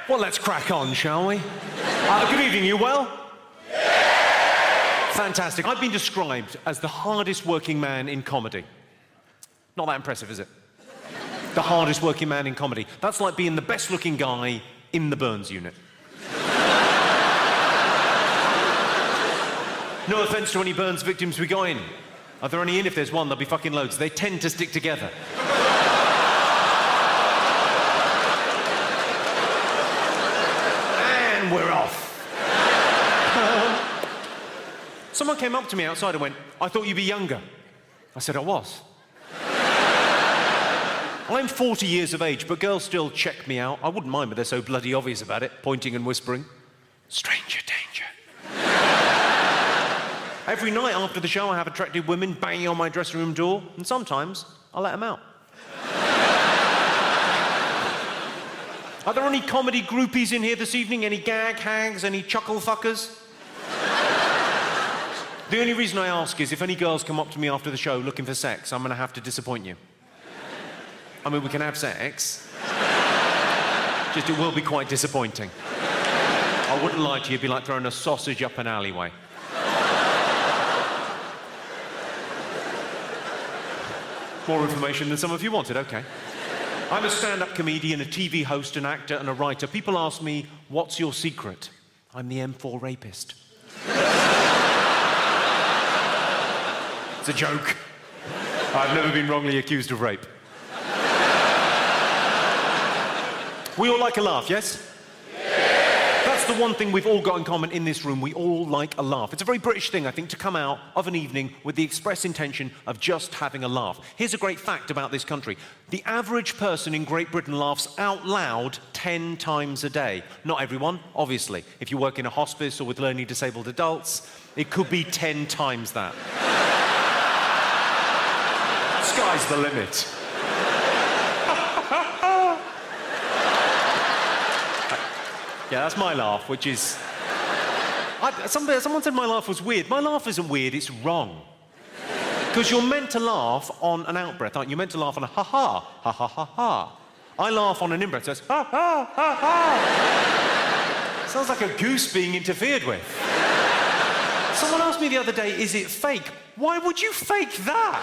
Well, let's crack on, shall we? Good evening, you well? Yeah! Fantastic. I've been described as the hardest working man in comedy. Not that impressive, is it? The hardest working man in comedy. That's like being the best looking guy in the Burns unit. No offence to any Burns victims we got in. Are there any in? If there's one, there'll be fucking loads. They tend to stick together. And we're off. Someone came up to me outside and went, "I thought you'd be younger." I said I was. I'm 40 years of age, but girls still check me out. I wouldn't mind, but they're so bloody obvious about it, pointing and whispering. Stranger danger. Every night after the show, I have attractive women banging on my dressing room door, and sometimes I let them out. Are there any comedy groupies in here this evening? Any gag hags? Any chuckle fuckers? The only reason I ask is if any girls come up to me after the show looking for sex, I'm going to have to disappoint you. I mean, we can have sex. Just it will be quite disappointing. I wouldn't lie to you, it'd be like throwing a sausage up an alleyway. More information than some of you wanted, okay. I'm a stand-up comedian, a TV host, an actor, and a writer. People ask me, what's your secret? I'm the M4 rapist. It's a joke. I've never been wrongly accused of rape. We all like a laugh, yes? That's the one thing we've all got in common in this room. We all like a laugh. It's a very British thing, I think, to come out of an evening with the express intention of just having a laugh. Here's a great fact about this country. The average person in Great Britain laughs out loud 10 times a day. Not everyone, obviously. If you work in a hospice or with learning disabled adults, it could be 10 times that. Sky's the limit. Yeah, that's my laugh, which is... someone said my laugh was weird. My laugh isn't weird, it's wrong. Because you're meant to laugh on an out-breath, aren't you? You're meant to laugh on a ha-ha, ha-ha-ha-ha. I laugh on an in-breath, so it's ha-ha-ha-ha. Sounds like a goose being interfered with. Someone asked me the other day, is it fake? Why would you fake that?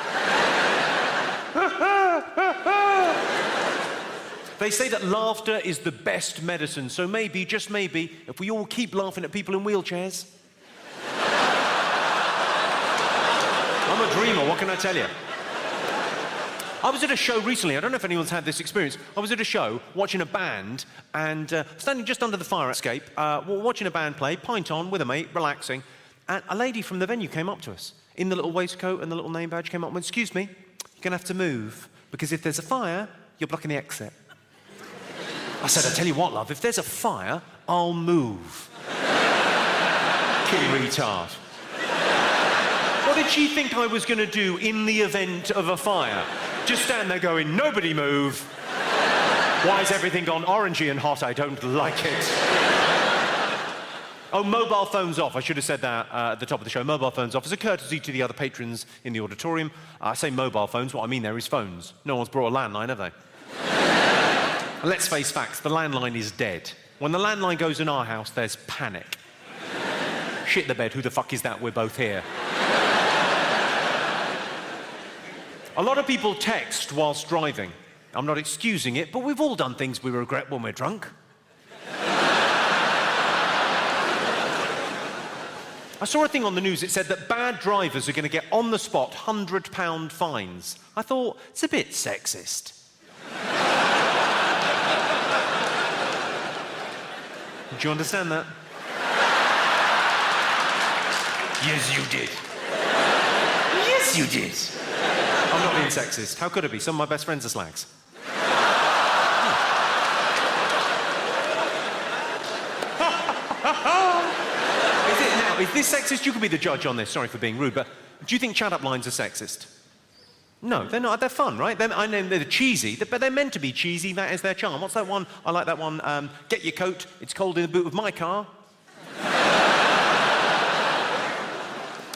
They say that laughter is the best medicine, so maybe, just maybe, if we all keep laughing at people in wheelchairs. I'm a dreamer, what can I tell you? I was at a show recently, I don't know if anyone's had this experience. I was at a show, watching a band, and standing just under the fire escape, watching a band play, pint on with a mate, relaxing, and a lady from the venue came up to us, in the little waistcoat and the little name badge, came up and went, "Excuse me, you're going to have to move, because if there's a fire, you're blocking the exit." I said, "I tell you what, love, if there's a fire, I'll move." King retard. What did she think I was going to do in the event of a fire? Just stand there going, "Nobody move. Why has everything gone orangey and hot? I don't like it." Oh, mobile phones off. I should have said that at the top of the show. Mobile phones off as a courtesy to the other patrons in the auditorium. I say mobile phones. What I mean there is phones. No one's brought a landline, have they? Let's face facts, the landline is dead. When the landline goes in our house, there's panic. Shit the bed, who the fuck is that? We're both here. A lot of people text whilst driving. I'm not excusing it, but we've all done things we regret when we're drunk. I saw a thing on the news, it said that bad drivers are going to get on the spot £100 fines. I thought, it's a bit sexist. Do you understand that? Yes, you did. Yes, you did. I'm not being sexist. How could it be? Some of my best friends are slags. Is this sexist? You can be the judge on this. Sorry for being rude, but do you think chat-up lines are sexist? No, they're not. They're fun, right? I know they're cheesy, but they're meant to be cheesy. That is their charm. What's that one? I like that one. Get your coat. It's cold in the boot of my car.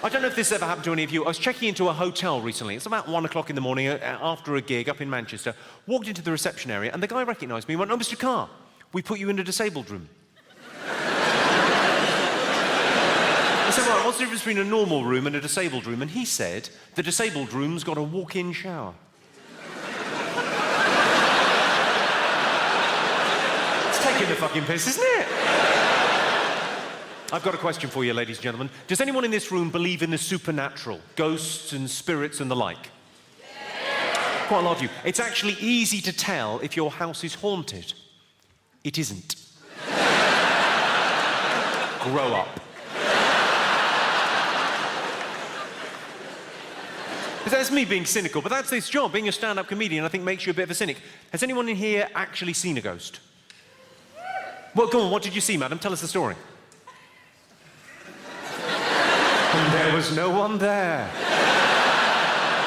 I don't know if this ever happened to any of you. I was checking into a hotel recently. It's about 1 o'clock in the morning after a gig up in Manchester. Walked into the reception area, and the guy recognised me and went, "Oh, Mr. Carr, we put you in a disabled room. I said, right, what's the difference between a normal room and a disabled room? And he said, the disabled room's got a walk-in shower. It's taking the fucking piss, isn't it? I've got a question for you, ladies and gentlemen. Does anyone in this room believe in the supernatural? Ghosts and spirits and the like? Yeah. Quite a lot of you. It's actually easy to tell if your house is haunted. It isn't. Grow up. That's me being cynical, but that's this job. Being a stand-up comedian, I think, makes you a bit of a cynic. Has anyone in here actually seen a ghost? Well, go on, what did you see, madam? Tell us the story. And there was no one there.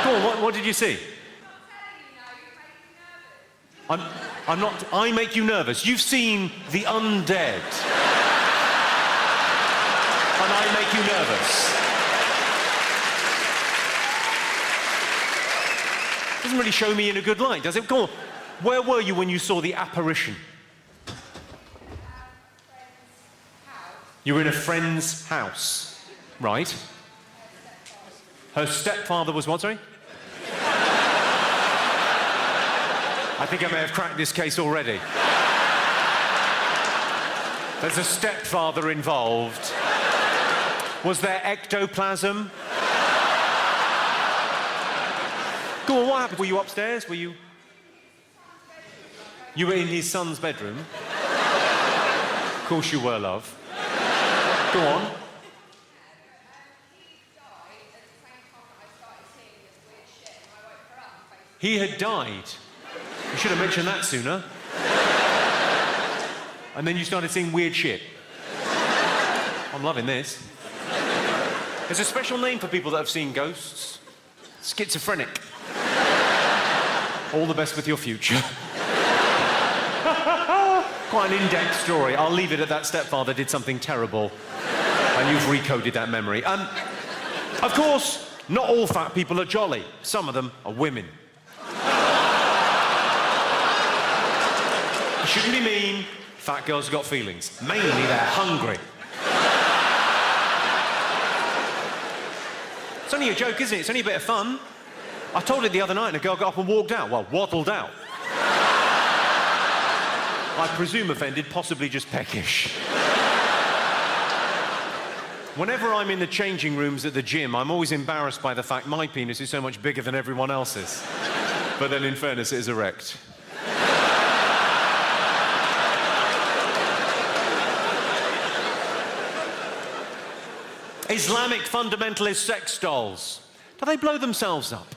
Go on, what did you see? I'm not... I make you nervous. You've seen the undead. And I make you nervous. Doesn't really show me in a good light, does it? Go on. Where were you when you saw the apparition? You were in a friend's house. Right. Her stepfather was what, sorry? I think I may have cracked this case already. There's a stepfather involved. Was there ectoplasm? Go on, what happened? Were you upstairs? Were you... You were in his son's bedroom? Of course you were, love. Go on. He had died. You should have mentioned that sooner. And then you started seeing weird shit. I'm loving this. There's a special name for people that have seen ghosts. Schizophrenic. All the best with your future. Quite an in-depth story. I'll leave it at that stepfather did something terrible. And you've recoded that memory. Of course, not all fat people are jolly. Some of them are women. You shouldn't be mean. Fat girls have got feelings. Mainly, they're hungry. It's only a joke, isn't it? It's only a bit of fun. I told it the other night and a girl got up and walked out. Well, waddled out. I presume offended, possibly just peckish. Whenever I'm in the changing rooms at the gym, I'm always embarrassed by the fact my penis is so much bigger than everyone else's. But then, in fairness, it is erect. Islamic fundamentalist sex dolls. Do they blow themselves up?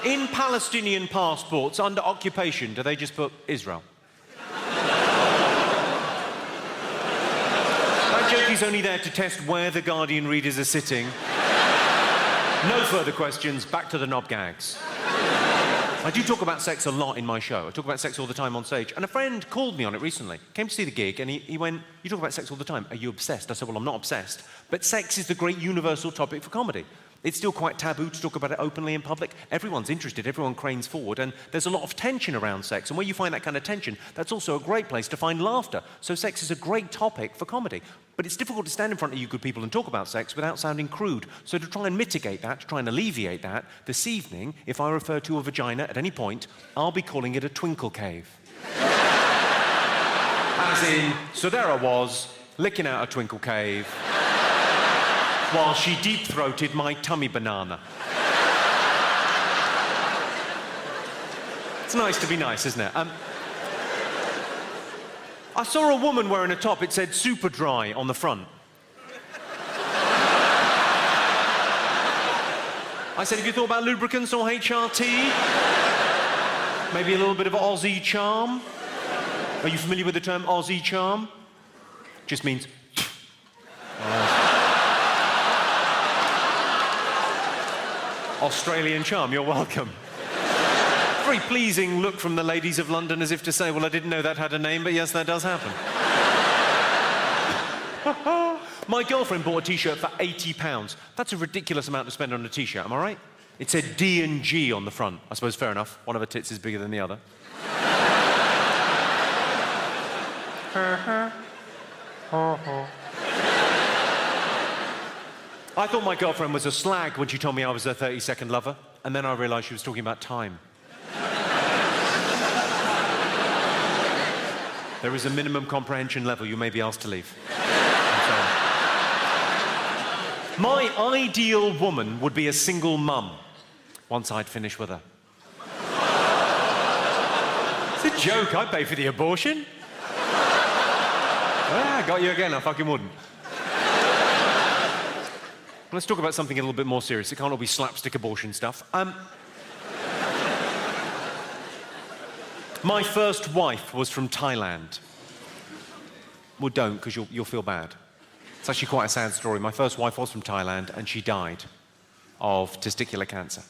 In Palestinian passports under occupation, do they just put Israel? That joke is only there to test where the Guardian readers are sitting. No further questions, back to the knob gags. I do talk about sex a lot in my show. I talk about sex all the time on stage. And a friend called me on it recently. Came to see the gig, and he went, you talk about sex all the time. Are you obsessed? I said, well, I'm not obsessed. But sex is the great universal topic for comedy. It's still quite taboo to talk about it openly in public. Everyone's interested, everyone cranes forward, and there's a lot of tension around sex. And where you find that kind of tension, that's also a great place to find laughter. So sex is a great topic for comedy. But it's difficult to stand in front of you good people and talk about sex without sounding crude. So to try and mitigate that, to try and alleviate that, this evening, if I refer to a vagina at any point, I'll be calling it a twinkle cave. As in, so there I was, licking out a twinkle cave, while she deep-throated my tummy banana. It's nice to be nice, isn't it? I saw a woman wearing a top, it said super dry on the front. I said, have you thought about lubricants or HRT? Maybe a little bit of Aussie charm? Are you familiar with the term Aussie charm? Just means... Australian charm, you're welcome. Very pleasing look from the ladies of London as if to say, well, I didn't know that had a name, but yes, that does happen. My girlfriend bought a T-shirt for £80. That's a ridiculous amount to spend on a T-shirt, am I right? It said D&G on the front. I suppose fair enough. One of her tits is bigger than the other. I thought my girlfriend was a slag when she told me I was her 30-second lover, and then I realised she was talking about time. There is a minimum comprehension level you may be asked to leave. I'm sorry. My ideal woman would be a single mum, once I'd finished with her. It's a joke, I'd pay for the abortion. Ah, got you again, I fucking wouldn't. Let's talk about something a little bit more serious. It can't all be slapstick abortion stuff. My first wife was from Thailand. Well, don't, because you'll feel bad. It's actually quite a sad story. My first wife was from Thailand, and she died of testicular cancer.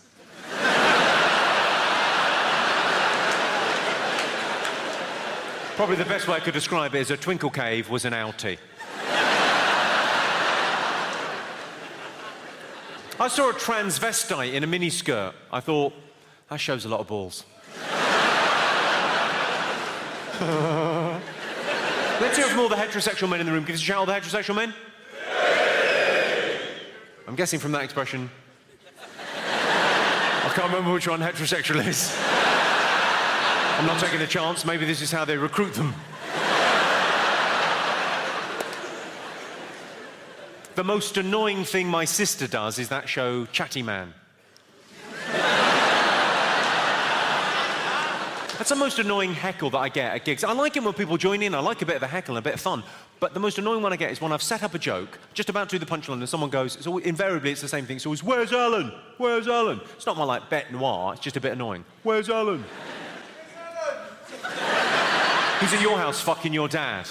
Probably the best way I could describe it is a twinkle cave was an outie. I saw a transvestite in a miniskirt. I thought, that shows a lot of balls. Let's hear it from all the heterosexual men in the room. Give us a shout, all the heterosexual men. I'm guessing from that expression, I can't remember which one heterosexual is. I'm not taking a chance. Maybe this is how they recruit them. The most annoying thing my sister does is that show Chatty Man. That's the most annoying heckle that I get at gigs. I like it when people join in. I like a bit of a heckle and a bit of fun. But the most annoying one I get is when I've set up a joke, just about to do the punchline, and someone goes, invariably it's the same thing. It's always, where's Alan? Where's Alan? It's not my, like, bête noir. It's just a bit annoying. Where's Alan? He's at your house fucking your dad.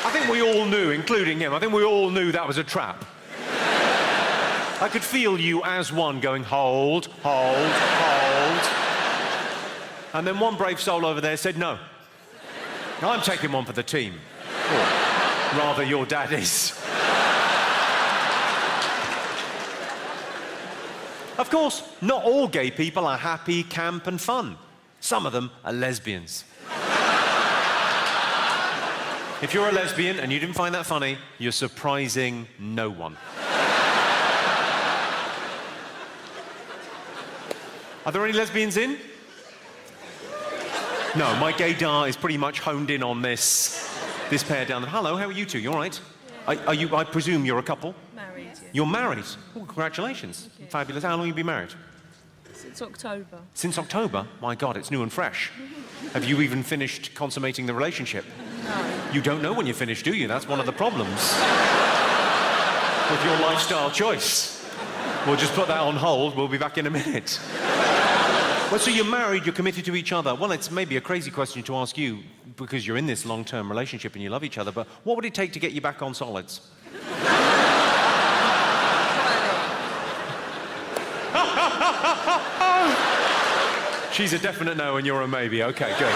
I think we all knew, including him, I think we all knew that was a trap. I could feel you as one going, hold, hold, hold. And then one brave soul over there said, no. I'm taking one for the team. Or rather, your dad is. Of course, not all gay people are happy, camp, and fun. Some of them are lesbians. If you're a lesbian and you didn't find that funny, you're surprising no one. Are there any lesbians in? No, my gaydar is pretty much honed in on this pair down there. Hello, how are you two? You all right? Yeah. I presume you're a couple? Married, yeah. You're married? Oh, congratulations. Okay. Fabulous. How long have you been married? Since October. Since October? My God, it's new and fresh. Have you even finished consummating the relationship? No. You don't know when you're finished, do you? That's one of the problems with your lifestyle choice. We'll just put that on hold. We'll be back in a minute. Well, so you're married, you're committed to each other. Well, it's maybe a crazy question to ask you because you're in this long-term relationship and you love each other, but what would it take to get you back on solids? She's a definite no and you're a maybe. Okay, good.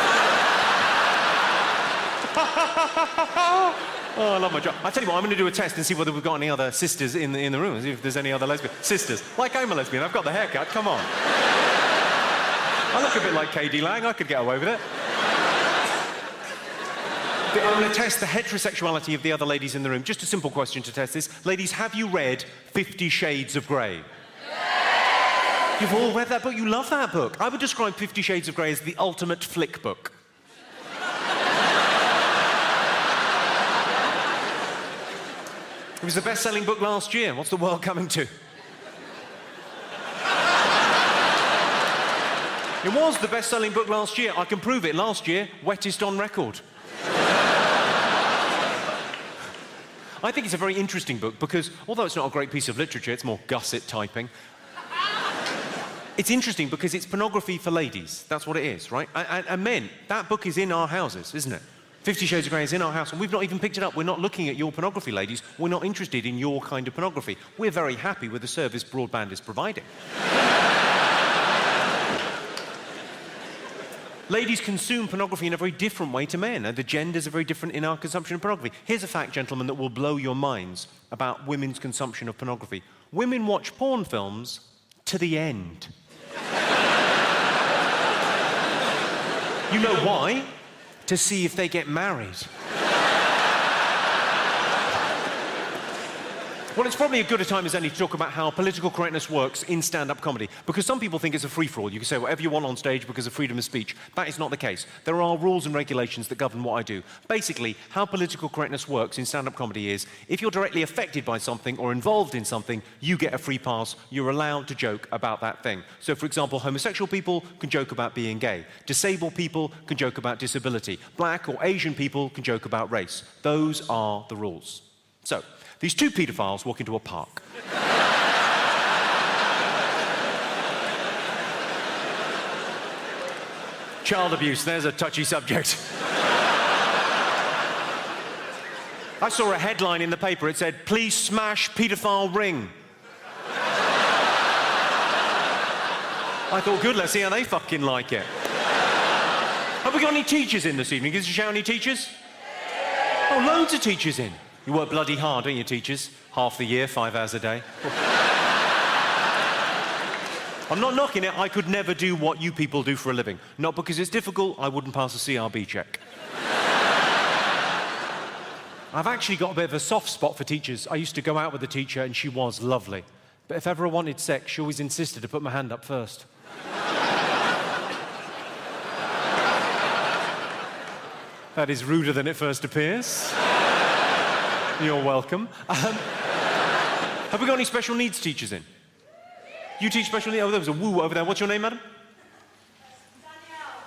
Oh, I love my job. I tell you what, I'm going to do a test and see whether we've got any other sisters in the room, see if there's any other lesbian sisters. Like I'm a lesbian, I've got the haircut, come on. I look a bit like KD Lang, I could get away with it. I'm going to test the heterosexuality of the other ladies in the room. Just a simple question to test this. Ladies, have you read 50 Shades of Grey? Yeah. You've all read that book? You love that book. I would describe 50 Shades of Grey as the ultimate flick book. It was the best-selling book last year. What's the world coming to? It was the best-selling book last year. I can prove it. Last year, wettest on record. I think it's a very interesting book because, although it's not a great piece of literature, it's more gusset typing. It's interesting because it's pornography for ladies. That's what it is, right? And men, that book is in our houses, isn't it? 50 Shades of Grey is in our house, and we've not even picked it up. We're not looking at your pornography, ladies. We're not interested in your kind of pornography. We're very happy with the service broadband is providing. Ladies consume pornography in a very different way to men, and the genders are very different in our consumption of pornography. Here's a fact, gentlemen, that will blow your minds about women's consumption of pornography. Women watch porn films to the end. You know why? To see if they get married. Well, it's probably as good a time as any to talk about how political correctness works in stand-up comedy, because some people think it's a free-for-all. You can say whatever you want on stage because of freedom of speech. That is not the case. There are rules and regulations that govern what I do. Basically, how political correctness works in stand-up comedy is, if you're directly affected by something or involved in something, you get a free pass. You're allowed to joke about that thing. So, for example, homosexual people can joke about being gay. Disabled people can joke about disability. Black or Asian people can joke about race. Those are the rules. So, these two paedophiles walk into a park. Child abuse, there's a touchy subject. I saw a headline in the paper. It said, "Please smash paedophile ring." I thought, good, let's see how they fucking like it. Have we got any teachers in this evening? Give us a shout, any teachers? Oh, loads of teachers in. You work bloody hard, don't you, teachers? Half the year, 5 hours a day. I'm not knocking it. I could never do what you people do for a living. Not because it's difficult. I wouldn't pass a CRB check. I've actually got a bit of a soft spot for teachers. I used to go out with a teacher and she was lovely. But if ever I wanted sex, she always insisted to put my hand up first. That is ruder than it first appears. You're welcome. Have we got any special needs teachers in? You teach special needs? Oh, there was a woo over there. What's your name, madam?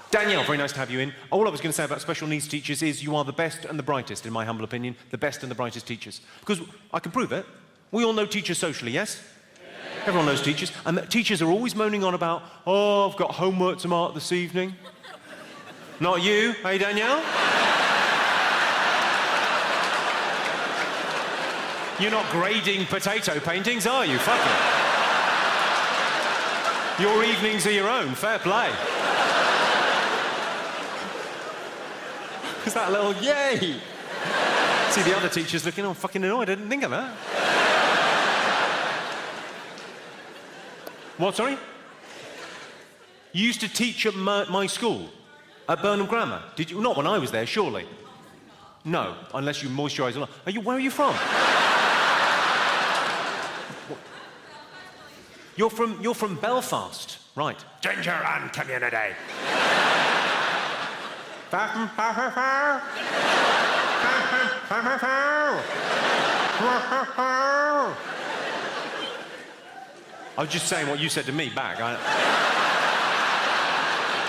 Danielle, very nice to have you in. All I was going to say about special needs teachers is you are the best and the brightest, in my humble opinion, the best and the brightest teachers. Because I can prove it. We all know teachers socially, yes? Everyone knows teachers. And teachers are always moaning on about, oh, I've got homework to mark this evening. Not you, hey, Danielle? You're not grading potato paintings, are you? Fuck it. Your evenings are your own. Fair play. Is that a little yay? See the other teachers looking, oh, fucking annoyed. I didn't think of that. What, sorry? You used to teach at my school, at Burnham Grammar. Did you? Not when I was there, surely. No, unless you moisturise a lot. Where are you from? You're from Belfast, right? Ginger and community. I was just saying what you said to me back.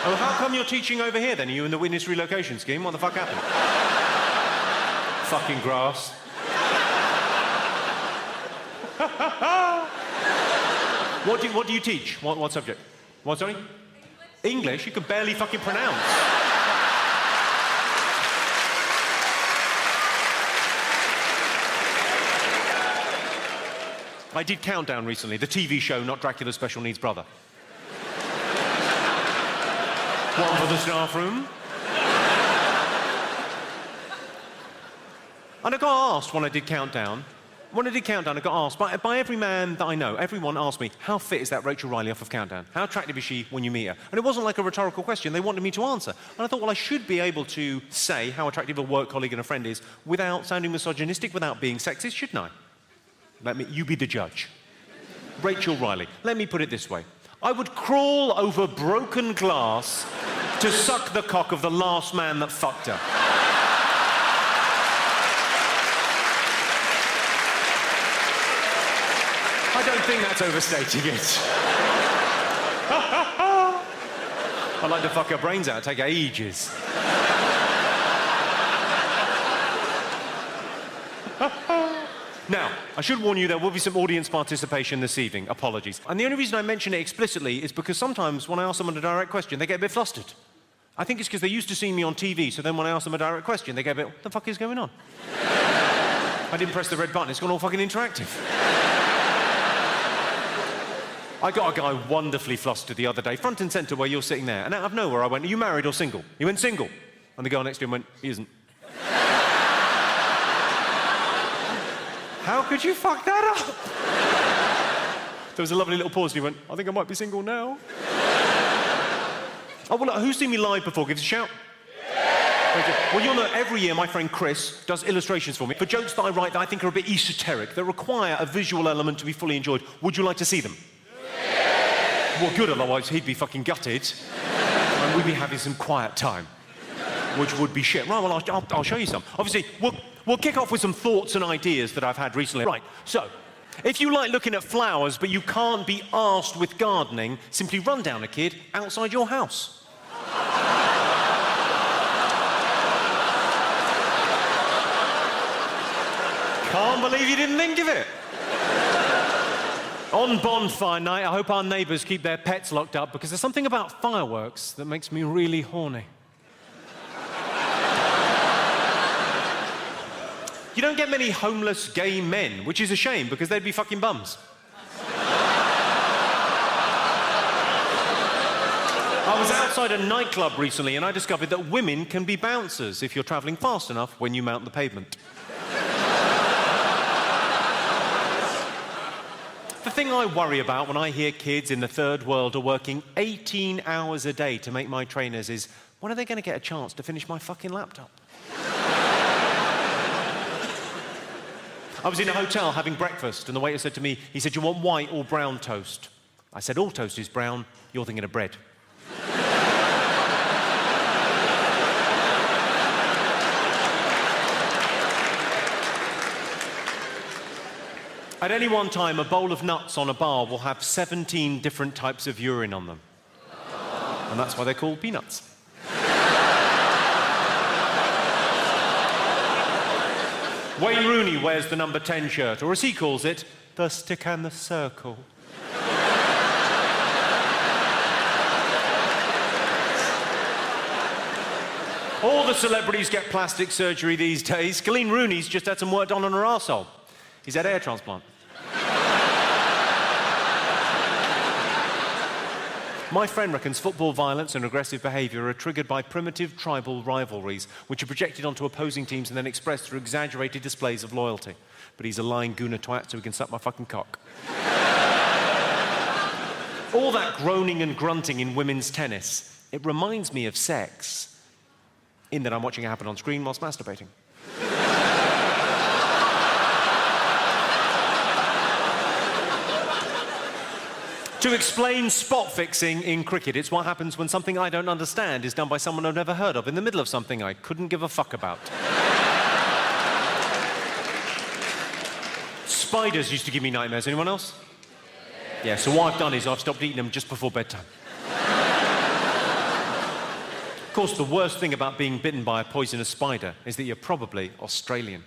Oh, how come you're teaching over here then? Are you in the witness relocation scheme? What the fuck happened? Fucking grass. What do you teach? What subject? What, sorry? English? You can barely fucking pronounce. I did Countdown recently, the TV show, not Dracula's special needs brother. One for the staff room. And I got asked when I did Countdown, I got asked by every man that I know, everyone asked me, how fit is that Rachel Riley off of Countdown? How attractive is she when you meet her? And it wasn't like a rhetorical question, they wanted me to answer. And I thought, well, I should be able to say how attractive a work colleague and a friend is without sounding misogynistic, without being sexist, shouldn't I? You be the judge. Rachel Riley, let me put it this way. I would crawl over broken glass to suck the cock of the last man that fucked her. I don't think that's overstating it. I'd like to fuck her brains out, take ages. Now, I should warn you there will be some audience participation this evening. Apologies. And the only reason I mention it explicitly is because sometimes when I ask someone a direct question, they get a bit flustered. I think it's because they're used to seeing me on TV, so then when I ask them a direct question, they get a bit, what the fuck is going on? I didn't press the red button, it's gone all fucking interactive. I got a guy wonderfully flustered the other day, front and centre where you're sitting there, and out of nowhere I went, are you married or single? He went, single. And the girl next to him went, he isn't. How could you fuck that up? There was a lovely little pause and he went, I think I might be single now. Oh, well, look, who's seen me live before? Give us a shout. Thank you. Well, you'll know every year my friend Chris does illustrations for me for jokes that I write that I think are a bit esoteric, that require a visual element to be fully enjoyed. Would you like to see them? Yeah. Well, good, otherwise he'd be fucking gutted and we'd be having some quiet time, which would be shit. Right, well, I'll show you some. Obviously, we'll kick off with some thoughts and ideas that I've had recently. Right, so, if you like looking at flowers but you can't be arsed with gardening, simply run down a kid outside your house. Can't believe you didn't think of it. On bonfire night, I hope our neighbours keep their pets locked up because there's something about fireworks that makes me really horny. You don't get many homeless gay men, which is a shame because they'd be fucking bums. I was outside a nightclub recently and I discovered that women can be bouncers if you're travelling fast enough when you mount the pavement. The thing I worry about when I hear kids in the third world are working 18 hours a day to make my trainers is, when are they going to get a chance to finish my fucking laptop? I was in a hotel having breakfast and the waiter said to me, he said, "Do you want white or brown toast?" I said, "All toast is brown, you're thinking of bread." At any one time, a bowl of nuts on a bar will have 17 different types of urine on them. And that's why they're called peanuts. Wayne Rooney wears the number 10 shirt, or as he calls it, the stick and the circle. All the celebrities get plastic surgery these days. Colleen Rooney's just had some work done on her arsehole. He's had hair transplant. My friend reckons football violence and aggressive behaviour are triggered by primitive tribal rivalries, which are projected onto opposing teams and then expressed through exaggerated displays of loyalty. But he's a lying gooner twat, so he can suck my fucking cock. All that groaning and grunting in women's tennis, it reminds me of sex, in that I'm watching it happen on screen whilst masturbating. To explain spot fixing in cricket, it's what happens when something I don't understand is done by someone I've never heard of in the middle of something I couldn't give a fuck about. Spiders used to give me nightmares. Anyone else? Yeah, so what I've done is I've stopped eating them just before bedtime. Of course, the worst thing about being bitten by a poisonous spider is that you're probably Australian.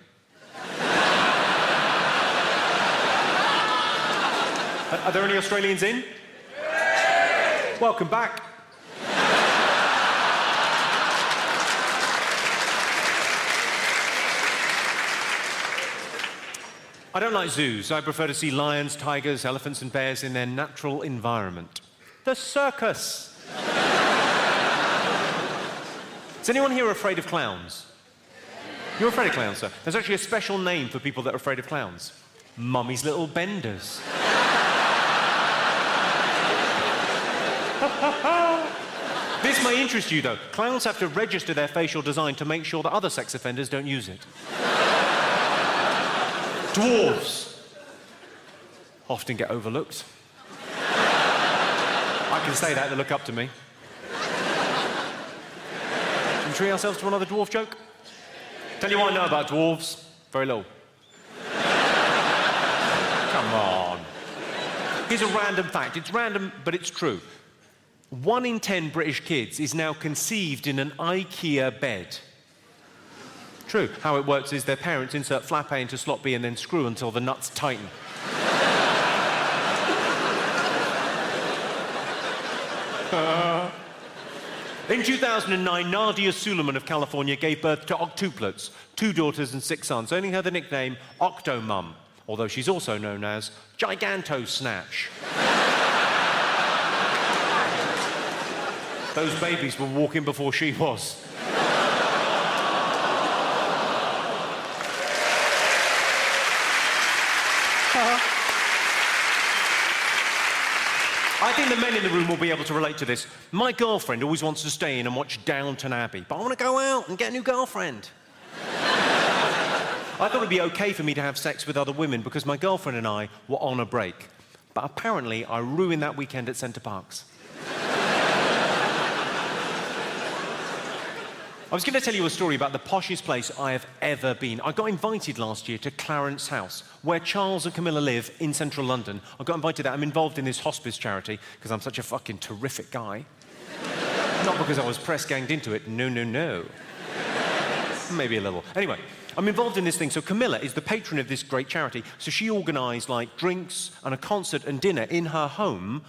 Are there any Australians in? Welcome back. I don't like zoos. I prefer to see lions, tigers, elephants and bears in their natural environment. The circus. Is anyone here afraid of clowns? You're afraid of clowns, sir? There's actually a special name for people that are afraid of clowns. Mummy's little benders. This may interest you, though. Clowns have to register their facial design to make sure that other sex offenders don't use it. Dwarves often get overlooked. I can say that, they look up to me. Should we treat ourselves to another dwarf joke? Tell you what I know about dwarves. Very little. Come on. Here's a random fact. It's random, but it's true. 1 in 10 British kids is now conceived in an IKEA bed. True. How it works is their parents insert flap A into slot B and then screw until the nuts tighten. In 2009, Nadia Suleiman of California gave birth to octuplets, 2 daughters and 6 sons, earning her the nickname Octomum, although she's also known as Giganto-Snatch. Those babies were walking before she was. I think the men in the room will be able to relate to this. My girlfriend always wants to stay in and watch Downton Abbey, but I want to go out and get a new girlfriend. I thought it'd be okay for me to have sex with other women because my girlfriend and I were on a break. But apparently, I ruined that weekend at Centre Parks. I was going to tell you a story about the poshest place I have ever been. I got invited last year to Clarence House, where Charles and Camilla live in central London. I got invited there. I'm involved in this hospice charity because I'm such a fucking terrific guy. Not because I was press-ganged into it. No, no, no. Maybe a little. Anyway, I'm involved in this thing. So Camilla is the patron of this great charity. So she organised, like, drinks and a concert and dinner in her home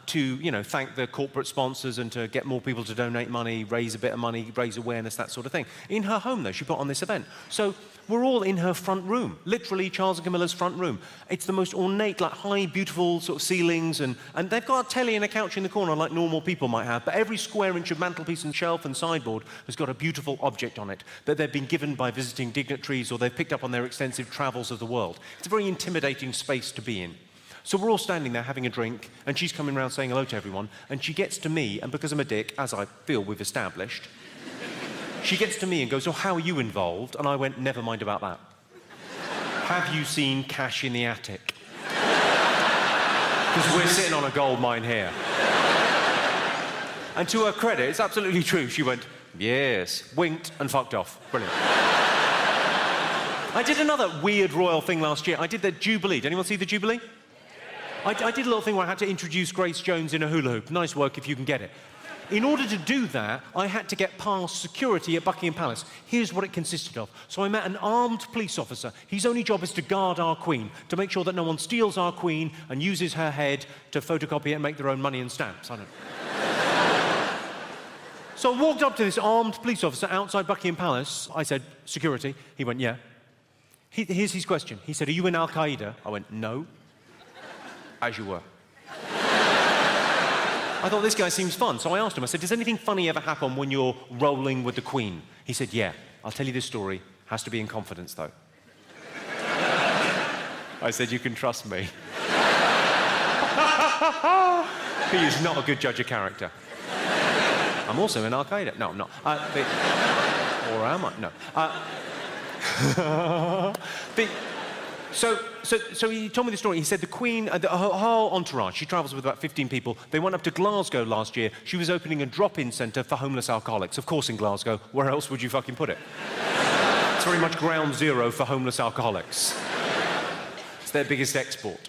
to, you know, thank the corporate sponsors and to get more people to donate money, raise a bit of money, raise awareness, that sort of thing. In her home, though, she put on this event. So we're all in her front room, literally Charles and Camilla's front room. It's the most ornate, like, high, beautiful sort of ceilings, and they've got a telly and a couch in the corner like normal people might have, but every square inch of mantelpiece and shelf and sideboard has got a beautiful object on it that they've been given by visiting dignitaries or they've picked up on their extensive travels of the world. It's a very intimidating space to be in. So we're all standing there having a drink, and she's coming around saying hello to everyone, and she gets to me, and because I'm a dick, as I feel we've established, she gets to me and goes, "Oh, how are you involved?" And I went, "Never mind about that. Have you seen Cash in the Attic?" Because we're sitting on a gold mine here. And to her credit, it's absolutely true. She went, "Yes," winked and fucked off. Brilliant. I did another weird royal thing last year. I did the Jubilee. Did anyone see the Jubilee? I did a little thing where I had to introduce Grace Jones in a hula hoop. Nice work if you can get it. In order to do that, I had to get past security at Buckingham Palace. Here's what it consisted of. So I met an armed police officer. His only job is to guard our Queen, to make sure that no one steals our Queen and uses her head to photocopy it and make their own money and stamps. I don't know. So I walked up to this armed police officer outside Buckingham Palace. I said, "Security?" He went, "Yeah." Here's his question. He said, "Are you in Al-Qaeda?" I went, "No." "As you were." I thought, this guy seems fun, so I asked him, I said, "Does anything funny ever happen when you're rolling with the Queen?" He said, "Yeah, I'll tell you this story. Has to be in confidence, though." I said, "You can trust me." He is not a good judge of character. I'm also in Al-Qaeda. No, I'm not. Or am I? No. So he told me the story. He said the Queen, her whole entourage, she travels with about 15 people. They went up to Glasgow last year. She was opening a drop-in centre for homeless alcoholics. Of course in Glasgow. Where else would you fucking put it? It's very much ground zero for homeless alcoholics. It's their biggest export.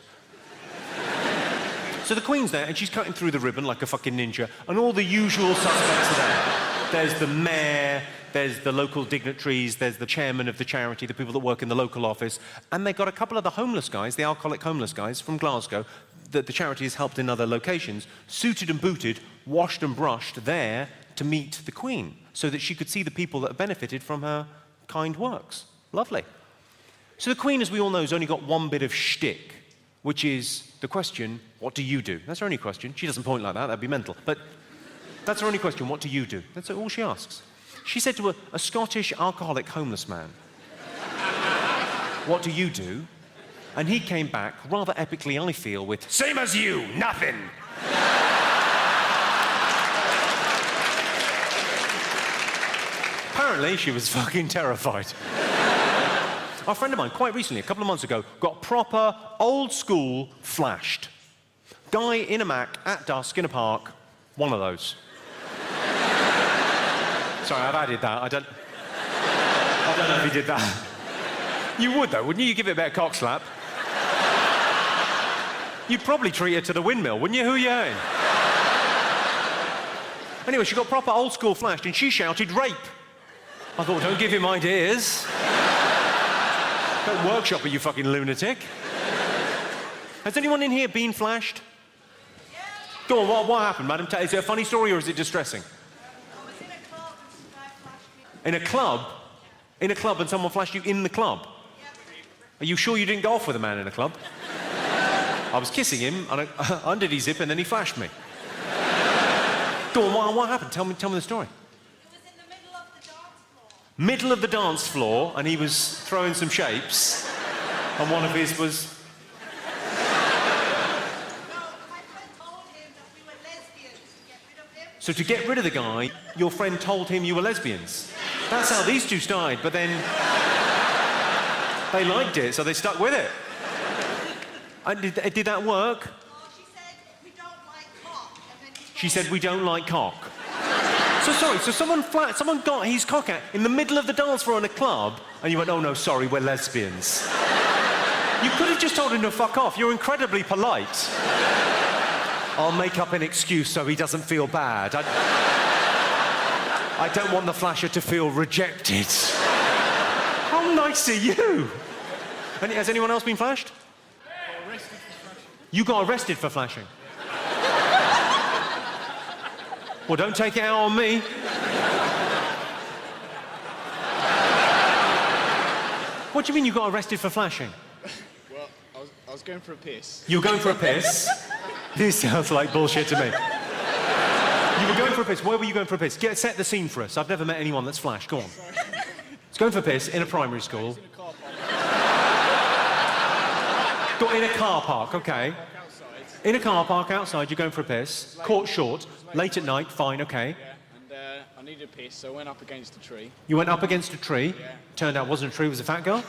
So the Queen's there, and she's cutting through the ribbon like a fucking ninja, and all the usual suspects are there. There's the mayor, there's the local dignitaries, there's the chairman of the charity, the people that work in the local office, and they've got a couple of the homeless guys, the alcoholic homeless guys from Glasgow, that the charity has helped in other locations, suited and booted, washed and brushed there to meet the Queen, so that she could see the people that have benefited from her kind works. Lovely. So the Queen, as we all know, has only got one bit of shtick, which is the question, what do you do? That's her only question. She doesn't point like that, that'd be mental. But that's her only question, what do you do? That's all she asks. She said to a Scottish alcoholic homeless man, "What do you do?" And he came back, rather epically, I feel, with, "Same as you, nothing." Apparently, she was fucking terrified. A friend of mine, quite recently, a couple of months ago, got proper, old-school flashed. Guy in a Mac, at dusk, in a park, one of those. Sorry, I've added that. I don't know if he did that. You would, though, wouldn't you? You'd give it a bit of cock slap. You'd probably treat her to the windmill, wouldn't you? Who are you hurting? Anyway, she got proper old-school flashed, and she shouted, "Rape!" I thought, don't give him ideas. Don't workshop it, you fucking lunatic. Has anyone in here been flashed? Yeah. Go on, what happened, madam? Is it a funny story or is it distressing? I was in a club and some guy flashed me. In a club? In a club and someone flashed you in the club? Yeah. Are you sure you didn't go off with a man in a club? I was kissing him, and I undid his zip, and then he flashed me. Go on, what happened? Tell me the story. It was in the middle of the dance floor. Middle of the dance floor, and he was throwing some shapes, and one of his was... No, my friend told him So to get rid of the guy, your friend told him you were lesbians. That's how these two started, but then they liked it, so they stuck with it. And did that work? Oh, she said, we don't like cock. And then She said, we don't like cock. So sorry, so someone got his cock out in the middle of the dance floor in a club, and you went, oh no, sorry, we're lesbians. You could have just told him to fuck off. You're incredibly polite. I'll make up an excuse so he doesn't feel bad. I don't want the flasher to feel rejected. How nice are you? And has anyone else been flashed? You got arrested for flashing? Well, don't take it out on me. What do you mean you got arrested for flashing? Well, I was going for a piss. You were going for a piss? This sounds like bullshit to me. You were going for a piss. Where were you going for a piss? Set the scene for us. I've never met anyone that's flashed. Go on. It's going for a piss in a primary school. In a car park, okay. In a car park outside, you're going for a piss. Caught short. Late at night, fine, okay. Yeah, and I needed a piss, so I went up against a tree. You went up against a tree. Yeah. Turned out it wasn't a tree, it was a fat girl.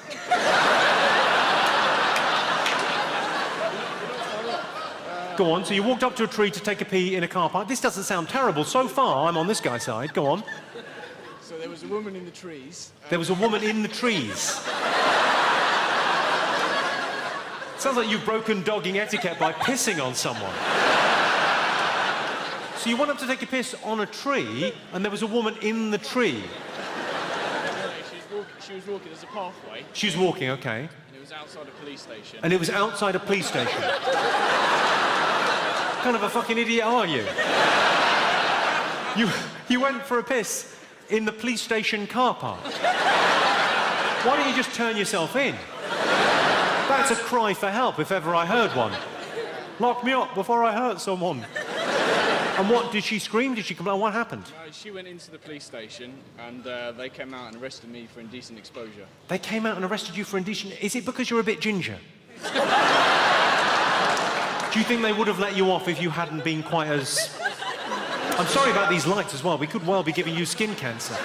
Go on, so you walked up to a tree to take a pee in a car park. This doesn't sound terrible. So far, I'm on this guy's side. Go on. So there was a woman in the trees. There was a woman in the trees. Sounds like you've broken dogging etiquette by pissing on someone. So you went up to take a piss on a tree, and there was a woman in the tree. She was walking, there's a pathway. She was walking, okay. And it was outside a police station. And it was outside a police station. What kind of a fucking idiot are you? You went for a piss in the police station car park. Why don't you just turn yourself in? That's a cry for help if ever I heard one. Lock me up before I hurt someone. And what, did she scream? Did she complain? What happened? No, she went into the police station and they came out and arrested me for indecent exposure. They came out and arrested you for indecent... Is it because you're a bit ginger? Do you think they would have let you off if you hadn't been quite as... I'm sorry about these lights as well. We could well be giving you skin cancer.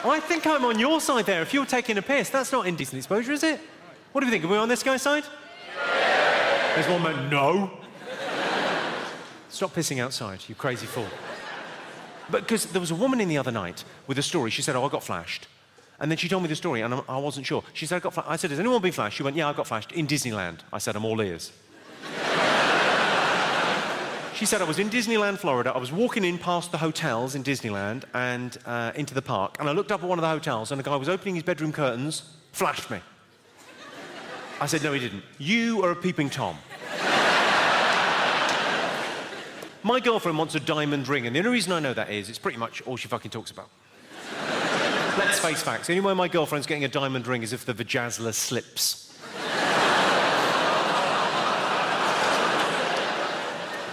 I think I'm on your side there. If you're taking a piss, that's not indecent exposure, is it? What do you think? Are we on this guy's side? Yeah. There's one man, no. Stop pissing outside, you crazy fool. But because there was a woman in the other night with a story. She said, oh, I got flashed. And then she told me the story, and I wasn't sure. She said, I got flashed. I said, has anyone been flashed? She went, yeah, I got flashed in Disneyland. I said, I'm all ears. She said, I was in Disneyland, Florida. I was walking in past the hotels in Disneyland and into the park, and I looked up at one of the hotels, and a guy was opening his bedroom curtains, flashed me. I said, no, he didn't. You are a peeping Tom. My girlfriend wants a diamond ring, and the only reason I know that is it's pretty much all she fucking talks about. Let's face facts. The only way my girlfriend's getting a diamond ring is if the vajazzler slips.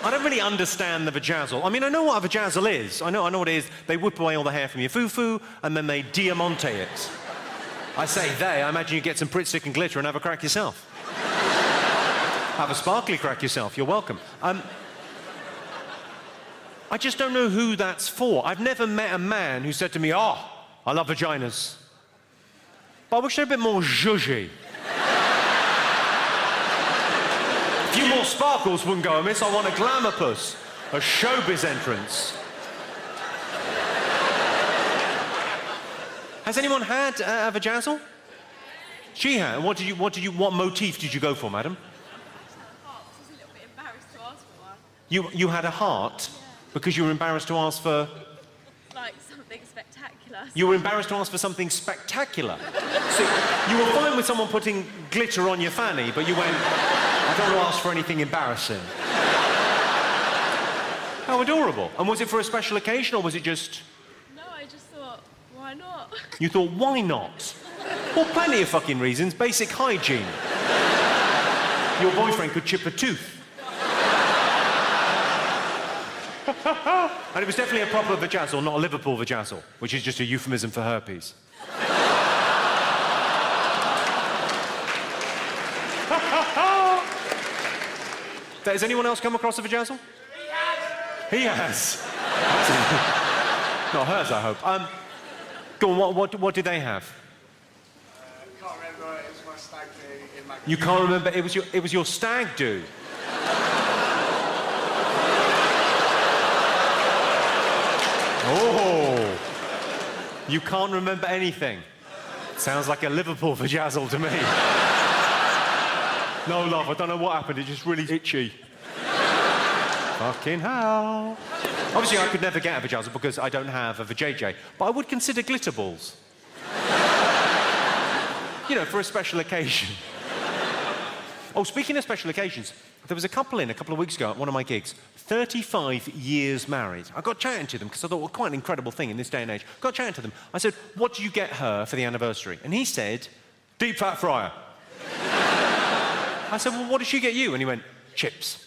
I don't really understand the vajazzle. I mean, I know what a vajazzle is. I know what it is. They whip away all the hair from your foo-foo, and then they diamante it. I say they, I imagine you get some Pritt stick and glitter and have a crack yourself. Have a sparkly crack yourself, you're welcome. I just don't know who that's for. I've never met a man who said to me, oh, I love vaginas. But I wish they're a bit more zhuzhy. A few more sparkles wouldn't go amiss. I want a glamour puss, a showbiz entrance. Has anyone had a vajazzle? She had. What motif did you go for, madam? I was a little bit embarrassed to ask for one. You had a heart because you were embarrassed to ask for... Like something spectacular. You were embarrassed to ask for something spectacular. So you were fine with someone putting glitter on your fanny, but you went, I don't want to ask for anything embarrassing. How adorable. And was it for a special occasion, or was it just... No, I just thought, why not? You thought, why not? Well, plenty of fucking reasons. Basic hygiene. Your boyfriend could chip a tooth. And it was definitely a proper vajazzle, not a Liverpool vajazzle, which is just a euphemism for herpes. Has anyone else come across a vajazzle? He has. Not hers, I hope. Go on, what did they have? Can't remember, it was my stag do in my... You can't remember, it was your stag do. Oh, you can't remember anything. Sounds like a Liverpool vajazzle to me. No, love, I don't know what happened, it's just really itchy. Fucking hell. Obviously, I could never get a vajazzle because I don't have a vajayjay, but I would consider glitter balls. You know, for a special occasion. Oh, speaking of special occasions, there was a couple a couple of weeks ago at one of my gigs, 35 years married. I got chatting to them because I thought, well, quite an incredible thing in this day and age. Got chatting to them. I said, what did you get her for the anniversary? And he said, deep fat fryer. I said, well, what did she get you? And he went, chips.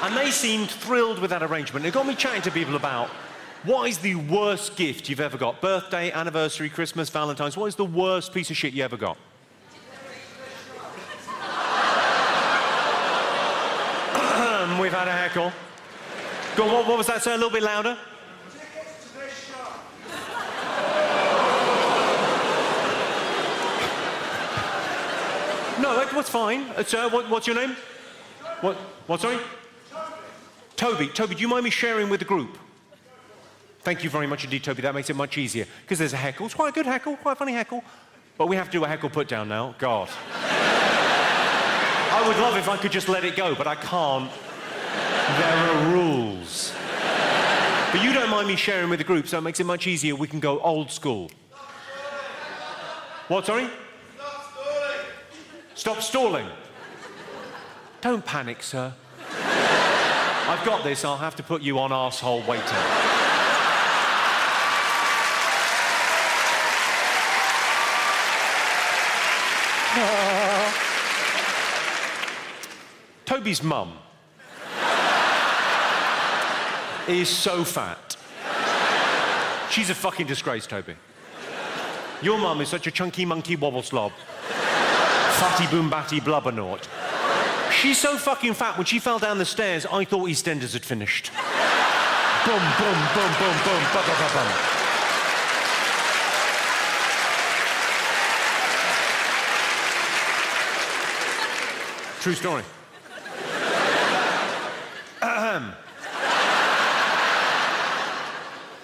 And they seemed thrilled with that arrangement. It got me chatting to people about what is the worst gift you've ever got? Birthday, anniversary, Christmas, Valentine's. What is the worst piece of shit you ever got? We've had a heckle. Go on, what was that, sir? A little bit louder. No, that's fine. Sir, what's your name? What, sorry? Toby, do you mind me sharing with the group? Thank you very much indeed, Toby. That makes it much easier. Because there's a heckle. It's quite a good heckle, quite a funny heckle. But we have to do a heckle put down now. God. I would love if I could just let it go, but I can't. There are rules. But you don't mind me sharing with the group, so it makes it much easier. We can go old school. What, sorry? Stop stalling! Stop stalling. Don't panic, sir. I've got this. I'll have to put you on arsehole waiting. Toby's mum is so fat. She's a fucking disgrace, Toby. Your mum is such a chunky monkey wobble slob. Fatty boom batty blubbernaut. She's so fucking fat, when she fell down the stairs, I thought EastEnders had finished. Boom, boom, boom, boom, boom, bum, bum, bum, bum. True story.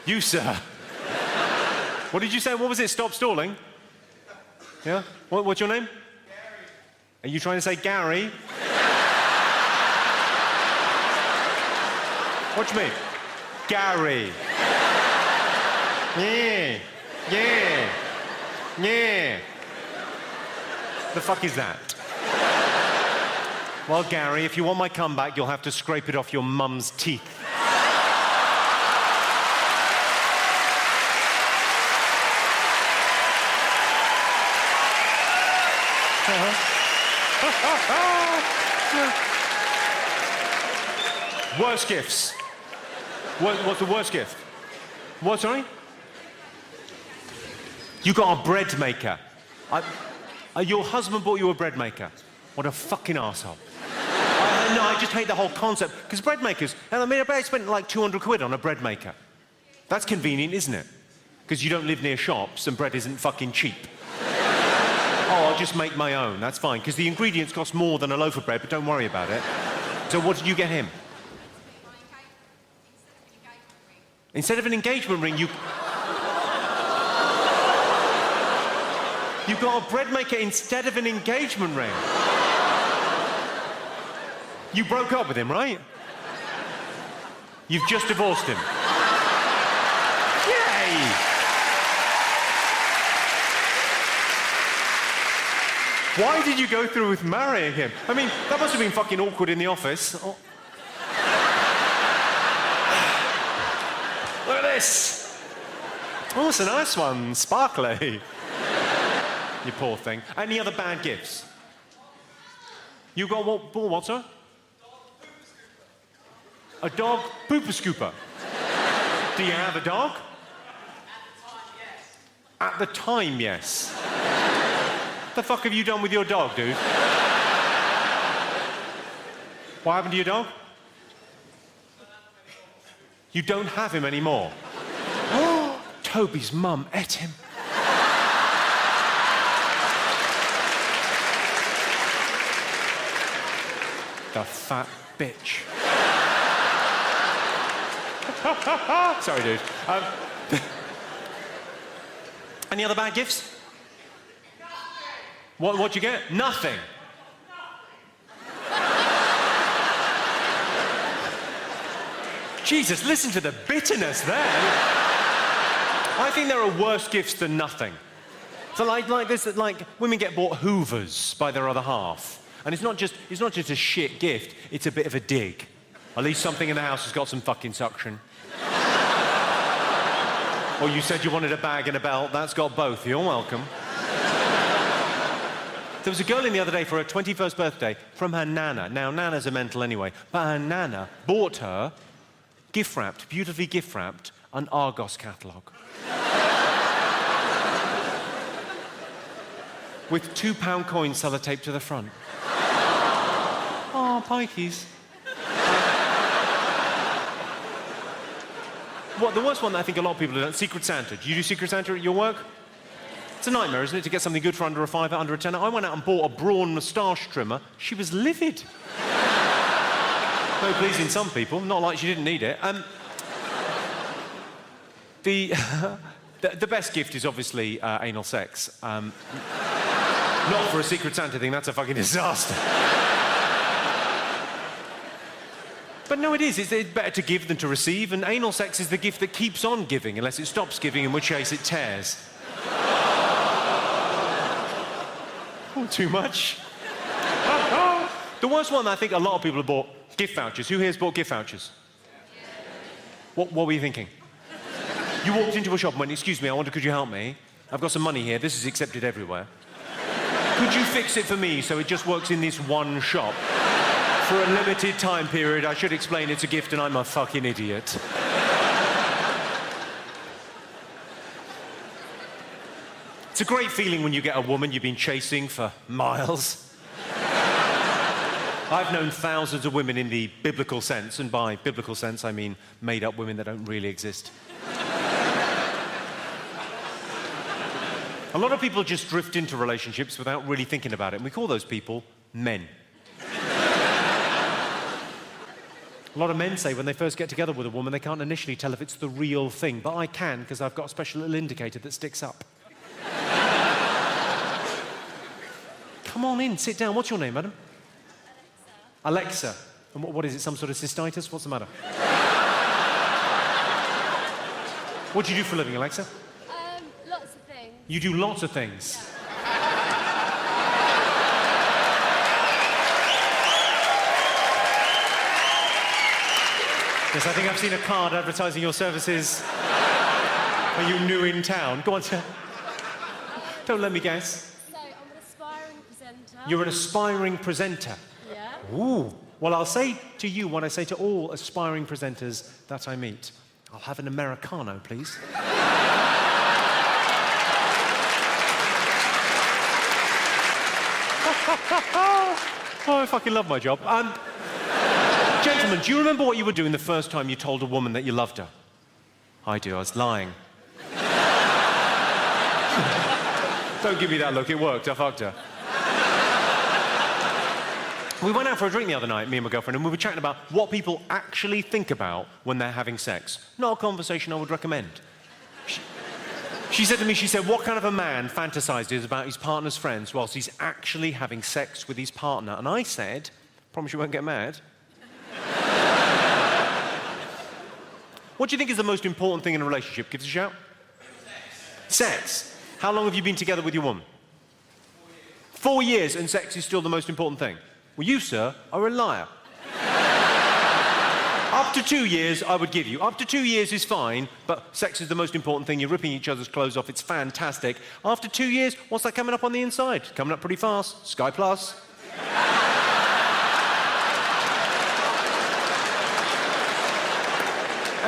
You, sir. What did you say? What was it? Stop stalling? Yeah? What's your name? Gary. Are you trying to say Gary? What do you mean? Gary. Yeah. Yeah. Yeah. The fuck is that? Well, Gary, if you want my comeback, you'll have to scrape it off your mum's teeth. Worst gifts. What's the worst gift? What, sorry? You got a bread maker. Your husband bought you a bread maker. What a fucking arsehole. No, I just hate the whole concept. Because bread makers, I mean, I spent like 200 quid on a bread maker. That's convenient, isn't it? Because you don't live near shops and bread isn't fucking cheap. Oh, I'll just make my own. That's fine. Because the ingredients cost more than a loaf of bread, but don't worry about it. So what did you get him? Instead of an engagement ring, you got a bread maker instead of an engagement ring. You broke up with him, right? You've just divorced him. Yay! Why did you go through with marrying him? I mean, that must have been fucking awkward in the office. Oh. Look at this. Oh, it's a nice one. Sparkly. You poor thing. Any other bad gifts? You got what, sir? A dog pooper scooper. Do you have a dog? At the time, yes. The fuck have you done with your dog, dude? What happened to your dog? You don't have him anymore. Oh, Toby's mum ate him. The fat bitch. Sorry, dude. Any other bad gifts? What'd you get? Nothing. Jesus, listen to the bitterness there. I think there are worse gifts than nothing. So like this, like women get bought Hoovers by their other half. And it's not just a shit gift, it's a bit of a dig. At least something in the house has got some fucking suction. Or you said you wanted a bag and a belt, that's got both. You're welcome. There was a girl in the other day for her 21st birthday from her nana. Now, nanas are mental anyway, but her nana bought her, gift-wrapped, beautifully gift-wrapped, an Argos catalogue. With £2 coins sellotaped to the front. Oh, pikeys. What, the worst one that I think a lot of people have done, Secret Santa. Do you do Secret Santa at your work? It's a nightmare, isn't it, to get something good for under a fiver, under a tenner? I went out and bought a brawn moustache trimmer. She was livid. No pleasing some people, not like she didn't need it. The best gift is obviously anal sex. Not for a Secret Santa thing, that's a fucking disaster. But no, it is. It's better to give than to receive, and anal sex is the gift that keeps on giving, unless it stops giving, in which case it tears. Oh, too much. The worst one I think a lot of people have bought, gift vouchers. Who here's bought gift vouchers? What were you thinking? You walked into a shop and went, excuse me, I wonder, could you help me? I've got some money here, this is accepted everywhere. Could you fix it for me so it just works in this one shop? For a limited time period, I should explain it's a gift and I'm a fucking idiot. It's a great feeling when you get a woman you've been chasing for miles. I've known thousands of women in the biblical sense, and by biblical sense I mean made-up women that don't really exist. A lot of people just drift into relationships without really thinking about it, and we call those people men. A lot of men say when they first get together with a woman, they can't initially tell if it's the real thing, but I can, because I've got a special little indicator that sticks up. Come on in, sit down. What's your name, madam? Alexa. And what is it, some sort of cystitis? What's the matter? What do you do for a living, Alexa? Lots of things. You do lots of things. Yeah. Yes, I think I've seen a card advertising your services. Are you new in town? Go on, sir. Don't let me guess. So, I'm an aspiring presenter. You're an aspiring presenter. Yeah. Ooh. Well, I'll say to you what I say to all aspiring presenters that I meet. I'll have an Americano, please. Oh, I fucking love my job. Gentlemen, do you remember what you were doing the first time you told a woman that you loved her? I do, I was lying. Don't give me that look, it worked, I fucked her. We went out for a drink the other night, me and my girlfriend, and we were chatting about what people actually think about when they're having sex. Not a conversation I would recommend. She said to me, what kind of a man fantasizes about his partner's friends whilst he's actually having sex with his partner? And I said, promise you won't get mad. What do you think is the most important thing in a relationship? Give us a shout. Sex. How long have you been together with your woman? 4 years, and sex is still the most important thing. Well, you, sir, are a liar. Up to 2 years, I would give you. Up to 2 years is fine, but sex is the most important thing. You're ripping each other's clothes off. It's fantastic. After 2 years, what's that coming up on the inside? Coming up pretty fast. Sky Plus.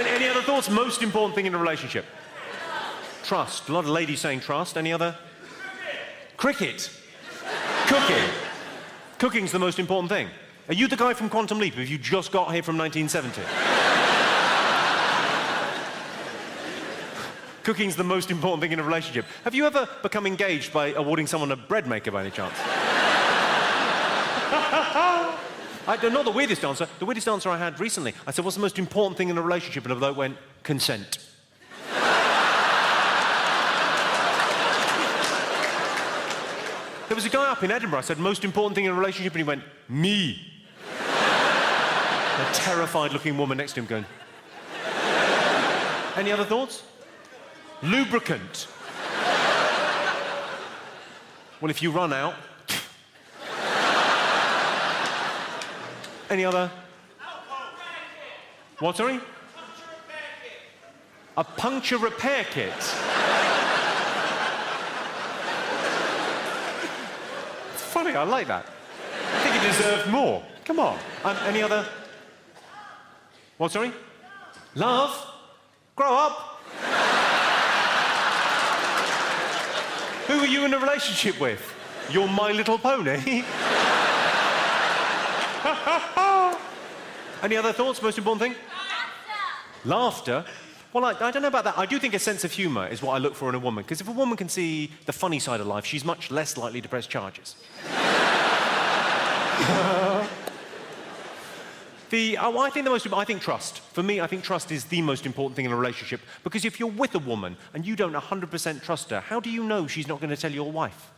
Any other thoughts? Most important thing in a relationship? Trust. A lot of ladies saying trust. Any other? Cricket. Cooking. Cooking's the most important thing. Are you the guy from Quantum Leap? Have you just got here from 1970? Cooking's the most important thing in a relationship. Have you ever become engaged by awarding someone a bread maker by any chance? Not the weirdest answer. The weirdest answer I had recently. I said, what's the most important thing in a relationship? And the bloke went, consent. There was a guy up in Edinburgh, I said, most important thing in a relationship, and he went, me. A terrified-looking woman next to him going... Any other thoughts? Lubricant. Well, if you run out... Any other? What, sorry? A puncture repair kit. It's funny, I like that. I think it deserved more. Come on. Any other? What, sorry? Love? Grow up. Who are you in a relationship with? Your My Little Pony? Any other thoughts? Most important thing? Laughter. Well, I don't know about that. I do think a sense of humour is what I look for in a woman, because if a woman can see the funny side of life, she's much less likely to press charges. I think trust. For me, I think trust is the most important thing in a relationship, because if you're with a woman and you don't 100% trust her, how do you know she's not going to tell your wife?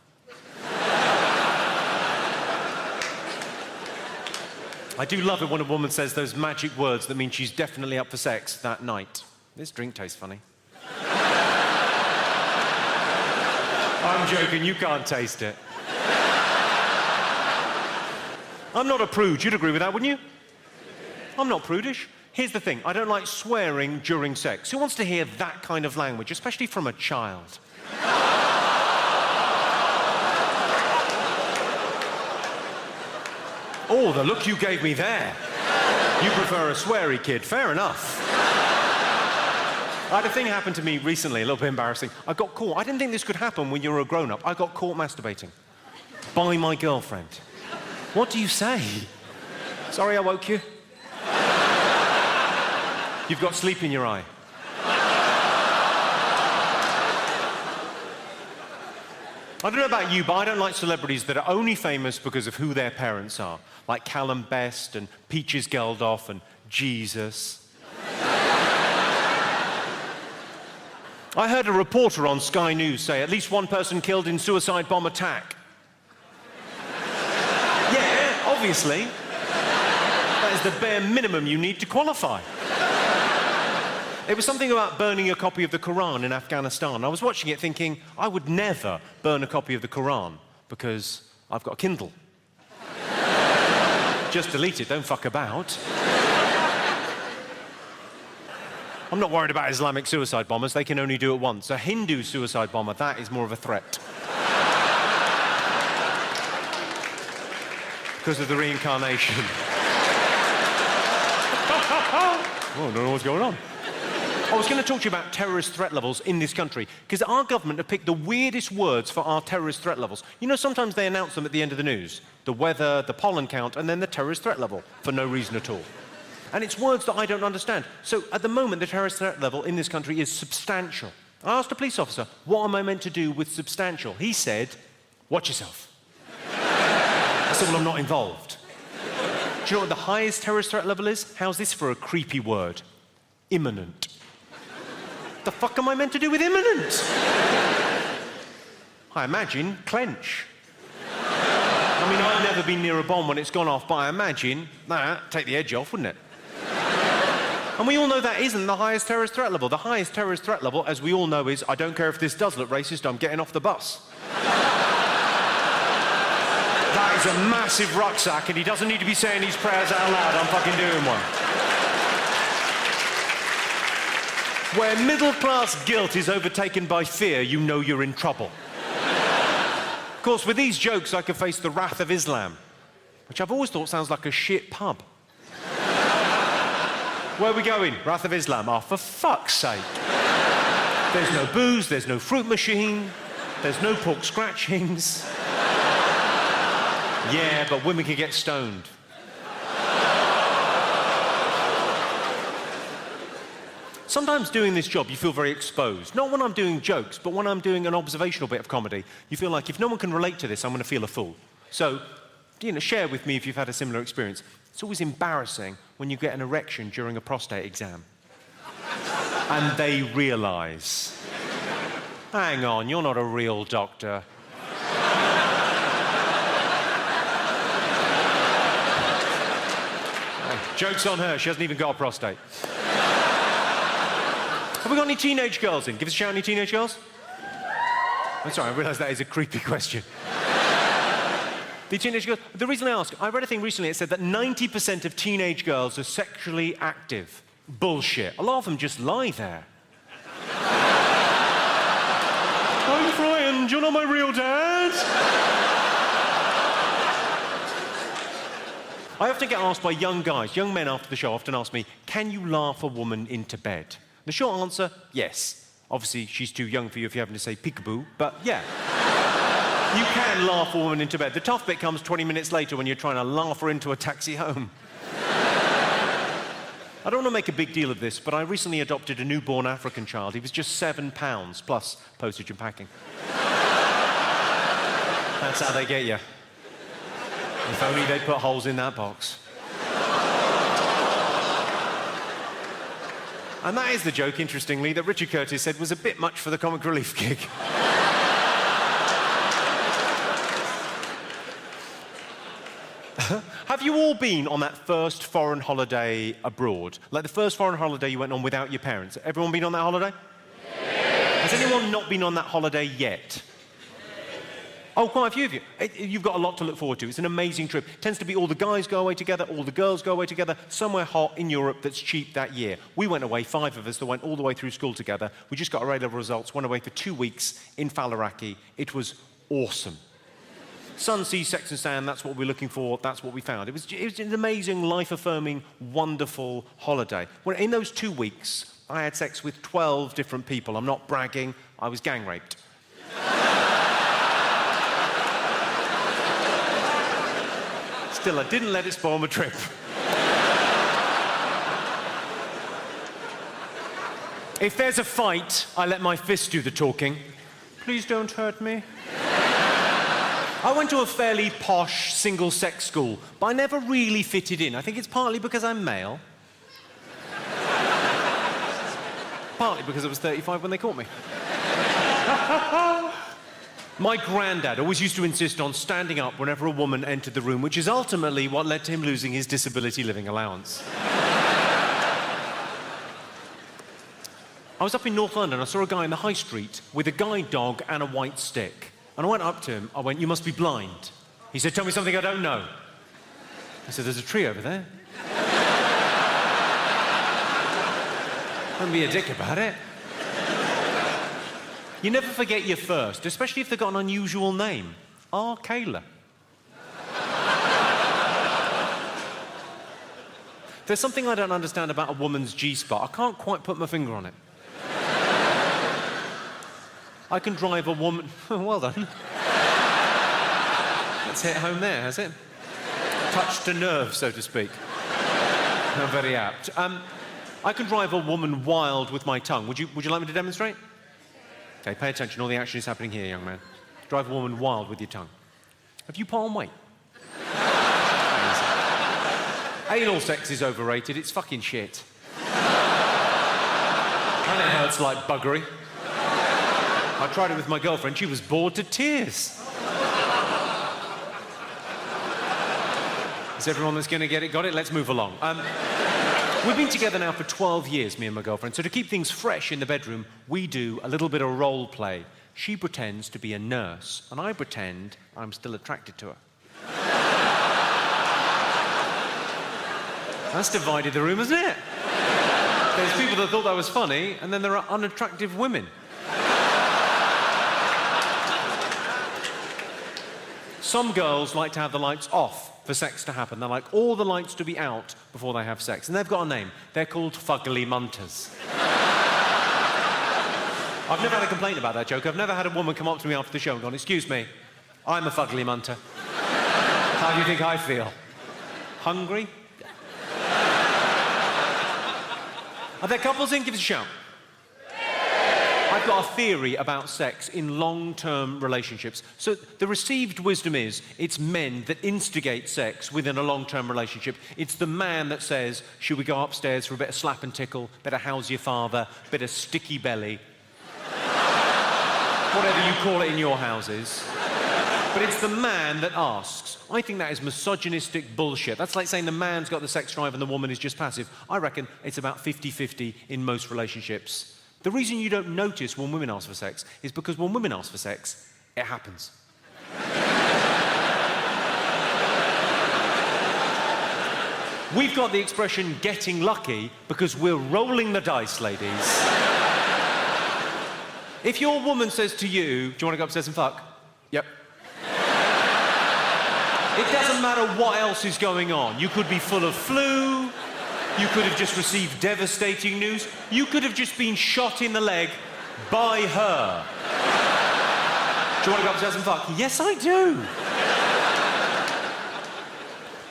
I do love it when a woman says those magic words that mean she's definitely up for sex that night. This drink tastes funny. I'm joking, you can't taste it. I'm not a prude, you'd agree with that, wouldn't you? I'm not prudish. Here's the thing, I don't like swearing during sex. Who wants to hear that kind of language, especially from a child? Oh, the look you gave me there. You prefer a sweary kid, fair enough. I had a thing happen to me recently, a little bit embarrassing. I got caught. I didn't think this could happen when you're a grown-up. I got caught masturbating by my girlfriend. What do you say? Sorry I woke you. You've got sleep in your eye. I don't know about you, but I don't like celebrities that are only famous because of who their parents are. Like Callum Best and Peaches Geldof and Jesus. I heard a reporter on Sky News say at least one person killed in suicide bomb attack. Yeah, obviously. That is the bare minimum you need to qualify. It was something about burning a copy of the Quran in Afghanistan. I was watching it thinking, I would never burn a copy of the Quran because I've got a Kindle. Just delete it, don't fuck about. I'm not worried about Islamic suicide bombers, they can only do it once. A Hindu suicide bomber, that is more of a threat. Because of the reincarnation. Oh, I don't know what's going on. I was going to talk to you about terrorist threat levels in this country, because our government have picked the weirdest words for our terrorist threat levels. You know, sometimes they announce them at the end of the news. The weather, the pollen count, and then the terrorist threat level, for no reason at all. And it's words that I don't understand. So, at the moment, the terrorist threat level in this country is substantial. I asked a police officer, what am I meant to do with substantial? He said, watch yourself. I said, well, I'm not involved. Do you know what the highest terrorist threat level is? How's this for a creepy word? Imminent. The fuck am I meant to do with imminent? I imagine clench. I mean, I've never been near a bomb when it's gone off, but I imagine that take the edge off, wouldn't it? And we all know that isn't the highest terrorist threat level. The highest terrorist threat level, as we all know, is I don't care if this does look racist, I'm getting off the bus. That is a massive rucksack, and he doesn't need to be saying these prayers out loud. I'm fucking doing one. Where middle-class guilt is overtaken by fear, you know you're in trouble. Of course, with these jokes, I could face the wrath of Islam, which I've always thought sounds like a shit pub. Where are we going? Wrath of Islam. Oh, for fuck's sake. There's no booze, there's no fruit machine, there's no pork scratchings. Yeah, but women can get stoned. Sometimes doing this job, you feel very exposed. Not when I'm doing jokes, but when I'm doing an observational bit of comedy, you feel like if no one can relate to this, I'm going to feel a fool. So, share with me if you've had a similar experience. It's always embarrassing when you get an erection during a prostate exam. And they realise, hang on, you're not a real doctor. Joke's on her, she hasn't even got a prostate. Have we got any teenage girls in? Give us a shout, any teenage girls? I'm sorry, I realise that is a creepy question. The teenage girls, the reason I ask, I read a thing recently that said that 90% of teenage girls are sexually active. Bullshit. A lot of them just lie there. I'm frightened, you're not my real dad. I often get asked by young guys, young men after the show often ask me, can you laugh a woman into bed? The short answer, yes. Obviously, she's too young for you if you're having to say peekaboo, but yeah. You can laugh a woman into bed. The tough bit comes 20 minutes later when you're trying to laugh her into a taxi home. I don't want to make a big deal of this, but I recently adopted a newborn African child. He was just £7, plus postage and packing. That's how they get you. If only they'd put holes in that box. And that is the joke, interestingly, that Richard Curtis said was a bit much for the comic relief gig. Have you all been on that first foreign holiday abroad? Like the first foreign holiday you went on without your parents? Everyone been on that holiday? Yeah. Has anyone not been on that holiday yet? Oh, quite a few of you. You've got a lot to look forward to. It's an amazing trip. It tends to be all the guys go away together, all the girls go away together, somewhere hot in Europe that's cheap that year. We went away, 5 of us that went all the way through school together. We just got our A-level results, went away for 2 weeks in Faliraki. It was awesome. Sun, sea, sex and sand, that's what we're looking for, that's what we found. It was an amazing, life-affirming, wonderful holiday. Well, in those 2 weeks, I had sex with 12 different people. I'm not bragging, I was gang raped. Still, I didn't let it spoil my trip. If there's a fight, I let my fist do the talking. Please don't hurt me. I went to a fairly posh single-sex school, but I never really fitted in. I think it's partly because I'm male. Partly because I was 35 when they caught me. My granddad always used to insist on standing up whenever a woman entered the room, which is ultimately what led to him losing his disability living allowance. I was up in North London. I saw a guy in the high street with a guide dog and a white stick. And I went up to him. I went, "You must be blind." He said, "Tell me something I don't know." I said, "There's a tree over there." Don't be a dick about it. You never forget your first, especially if they've got an unusual name. Kayla. There's something I don't understand about a woman's G-spot. I can't quite put my finger on it. I can drive a woman... Well done. That's hit home there, has it? Touched a nerve, so to speak. I'm very apt. I can drive a woman wild with my tongue. Would you like me to demonstrate? Okay, pay attention. All the action is happening here, young man. Drive a woman wild with your tongue. Have you put on weight? Anal sex is overrated. It's fucking shit. And it hurts like buggery. I tried it with my girlfriend. She was bored to tears. Is everyone that's going to get it got it? Let's move along. We've been together now for 12 years, me and my girlfriend. So to keep things fresh in the bedroom, we do a little bit of role play. She pretends to be a nurse, and I pretend I'm still attracted to her. That's divided the room, hasn't it? There's people that thought that was funny, and then there are unattractive women. Some girls like to have the lights off for sex to happen. They like all the lights to be out before they have sex. And they've got a name. They're called fugly munters. I've never had a complaint about that joke. I've never had a woman come up to me after the show and gone, "Excuse me, I'm a fugly munter." How do you think I feel? Hungry? Are there couples in? Give us a shout. I've got a theory about sex in long-term relationships. So the received wisdom is it's men that instigate sex within a long-term relationship. It's the man that says, should we go upstairs for a bit of slap and tickle, bit of how's your father, bit of sticky belly. Whatever you call it in your houses. But it's the man that asks. I think that is misogynistic bullshit. That's like saying the man's got the sex drive and the woman is just passive. I reckon it's about 50-50 in most relationships. The reason you don't notice when women ask for sex is because when women ask for sex, it happens. We've got the expression getting lucky because we're rolling the dice, ladies. If your woman says to you, do you want to go upstairs and fuck? Yep. It doesn't matter what else is going on. You could be full of flu. You could have just received devastating news. You could have just been shot in the leg by her. Do you want to go upstairs and fuck? Yes, I do.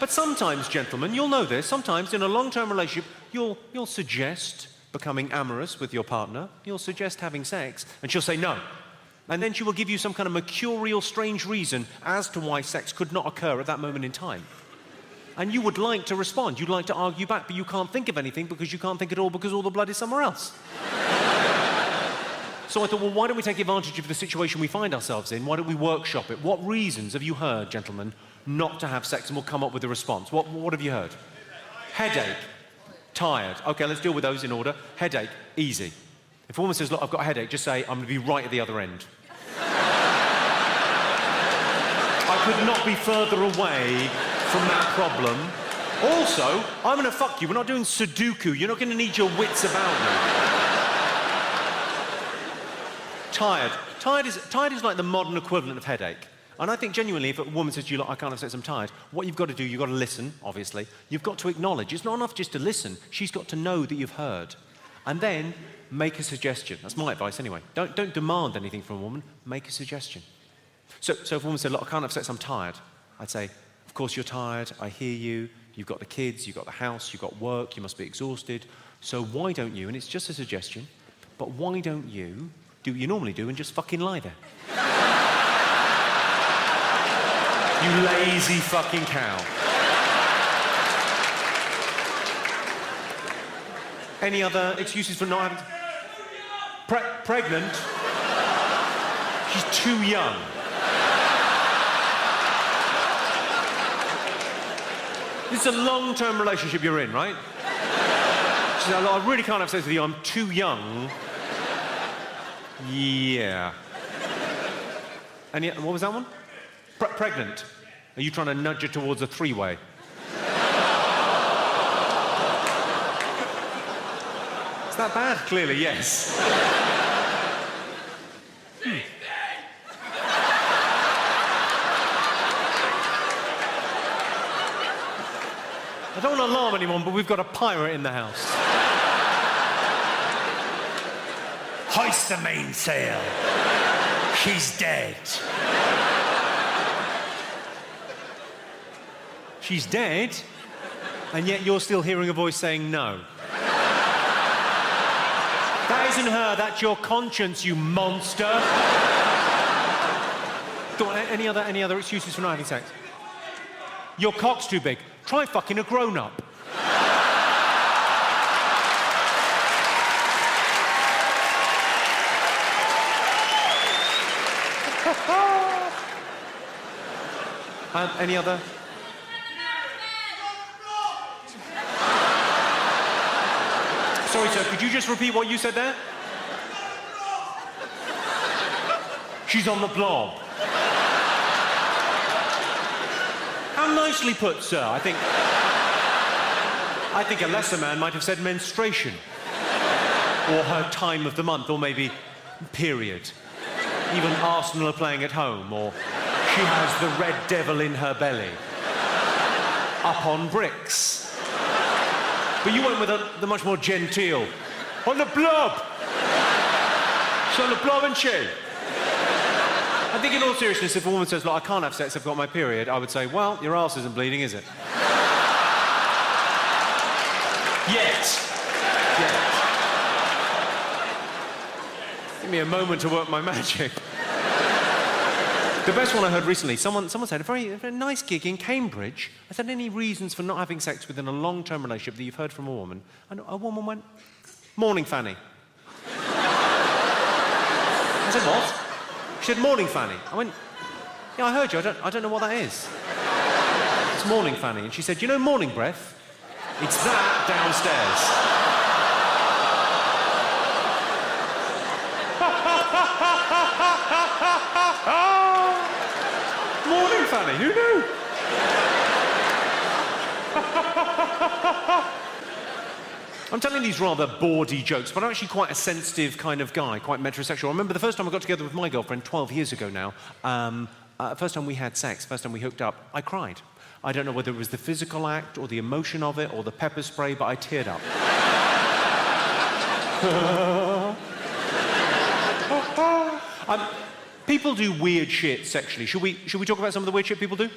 But sometimes, gentlemen, you'll know this, sometimes in a long-term relationship, you'll suggest becoming amorous with your partner. You'll suggest having sex, and she'll say no. And then she will give you some kind of mercurial, strange reason as to why sex could not occur at that moment in time. And you would like to respond, you'd like to argue back, but you can't think of anything because you can't think at all because all the blood is somewhere else. So I thought, well, why don't we take advantage of the situation we find ourselves in? Why don't we workshop it? What reasons have you heard, gentlemen, not to have sex? And we'll come up with a response. What have you heard? Headache. Tired. OK, let's deal with those in order. Headache. Easy. If a woman says, look, I've got a headache, just say, I'm going to be right at the other end. I could not be further away from that problem. Also, I'm going to fuck you. We're not doing Sudoku. You're not going to need your wits about me. Tired. Tired is like the modern equivalent of headache. And I think genuinely, if a woman says to you, look, I can't have sex, I'm tired, what you've got to do, you've got to listen, obviously. You've got to acknowledge. It's not enough just to listen. She's got to know that you've heard. And then make a suggestion. That's my advice anyway. Don't demand anything from a woman. Make a suggestion. So if a woman said, look, I can't have sex, I'm tired, I'd say, of course you're tired, I hear you, you've got the kids, you've got the house, you've got work, you must be exhausted, so why don't you, and it's just a suggestion, but why don't you do what you normally do and just fucking lie there? You lazy fucking cow. Any other excuses for not having... Pregnant? She's too young. This is a long-term relationship you're in, right? She said, I really can't have sex with you, I'm too young. Yeah. And what was that one? Pregnant. Are you trying to nudge her towards a three-way? Is that bad? Clearly, yes. I don't want to alarm anyone, but we've got a pirate in the house. Hoist the mainsail. She's dead. She's dead, and yet you're still hearing a voice saying no. That isn't her, that's your conscience, you monster. Go on, any other excuses for not having sex? Your cock's too big. Try fucking a grown-up. Any other? Sorry, sir, could you just repeat what you said there? She's on the blob. How nicely put, sir. I think a lesser man might have said menstruation. Or her time of the month, or maybe period. Even Arsenal are playing at home, or she has the red devil in her belly. Up on bricks. But you went with the much more genteel. On the blob! She's on the blob, isn't she? I think in all seriousness, if a woman says, look, I can't have sex, I've got my period, I would say, well, your arse isn't bleeding, is it? Yet. Give me a moment to work my magic. The best one I heard recently, someone said, a very nice gig in Cambridge. I said, any reasons for not having sex within a long-term relationship that you've heard from a woman? And a woman went, morning, Fanny. I said, what? She said, morning, Fanny. I went, yeah, I heard you. I don't know what that is. It's morning, Fanny. And she said, you know morning breath? It's that downstairs. Morning, Fanny. Who knew? I'm telling these rather bawdy jokes, but I'm actually quite a sensitive kind of guy, quite metrosexual. I remember the first time I got together with my girlfriend 12 years ago now, first time we had sex, first time we hooked up, I cried. I don't know whether it was the physical act or the emotion of it or the pepper spray, but I teared up. People do weird shit sexually. Should we talk about some of the weird shit people do?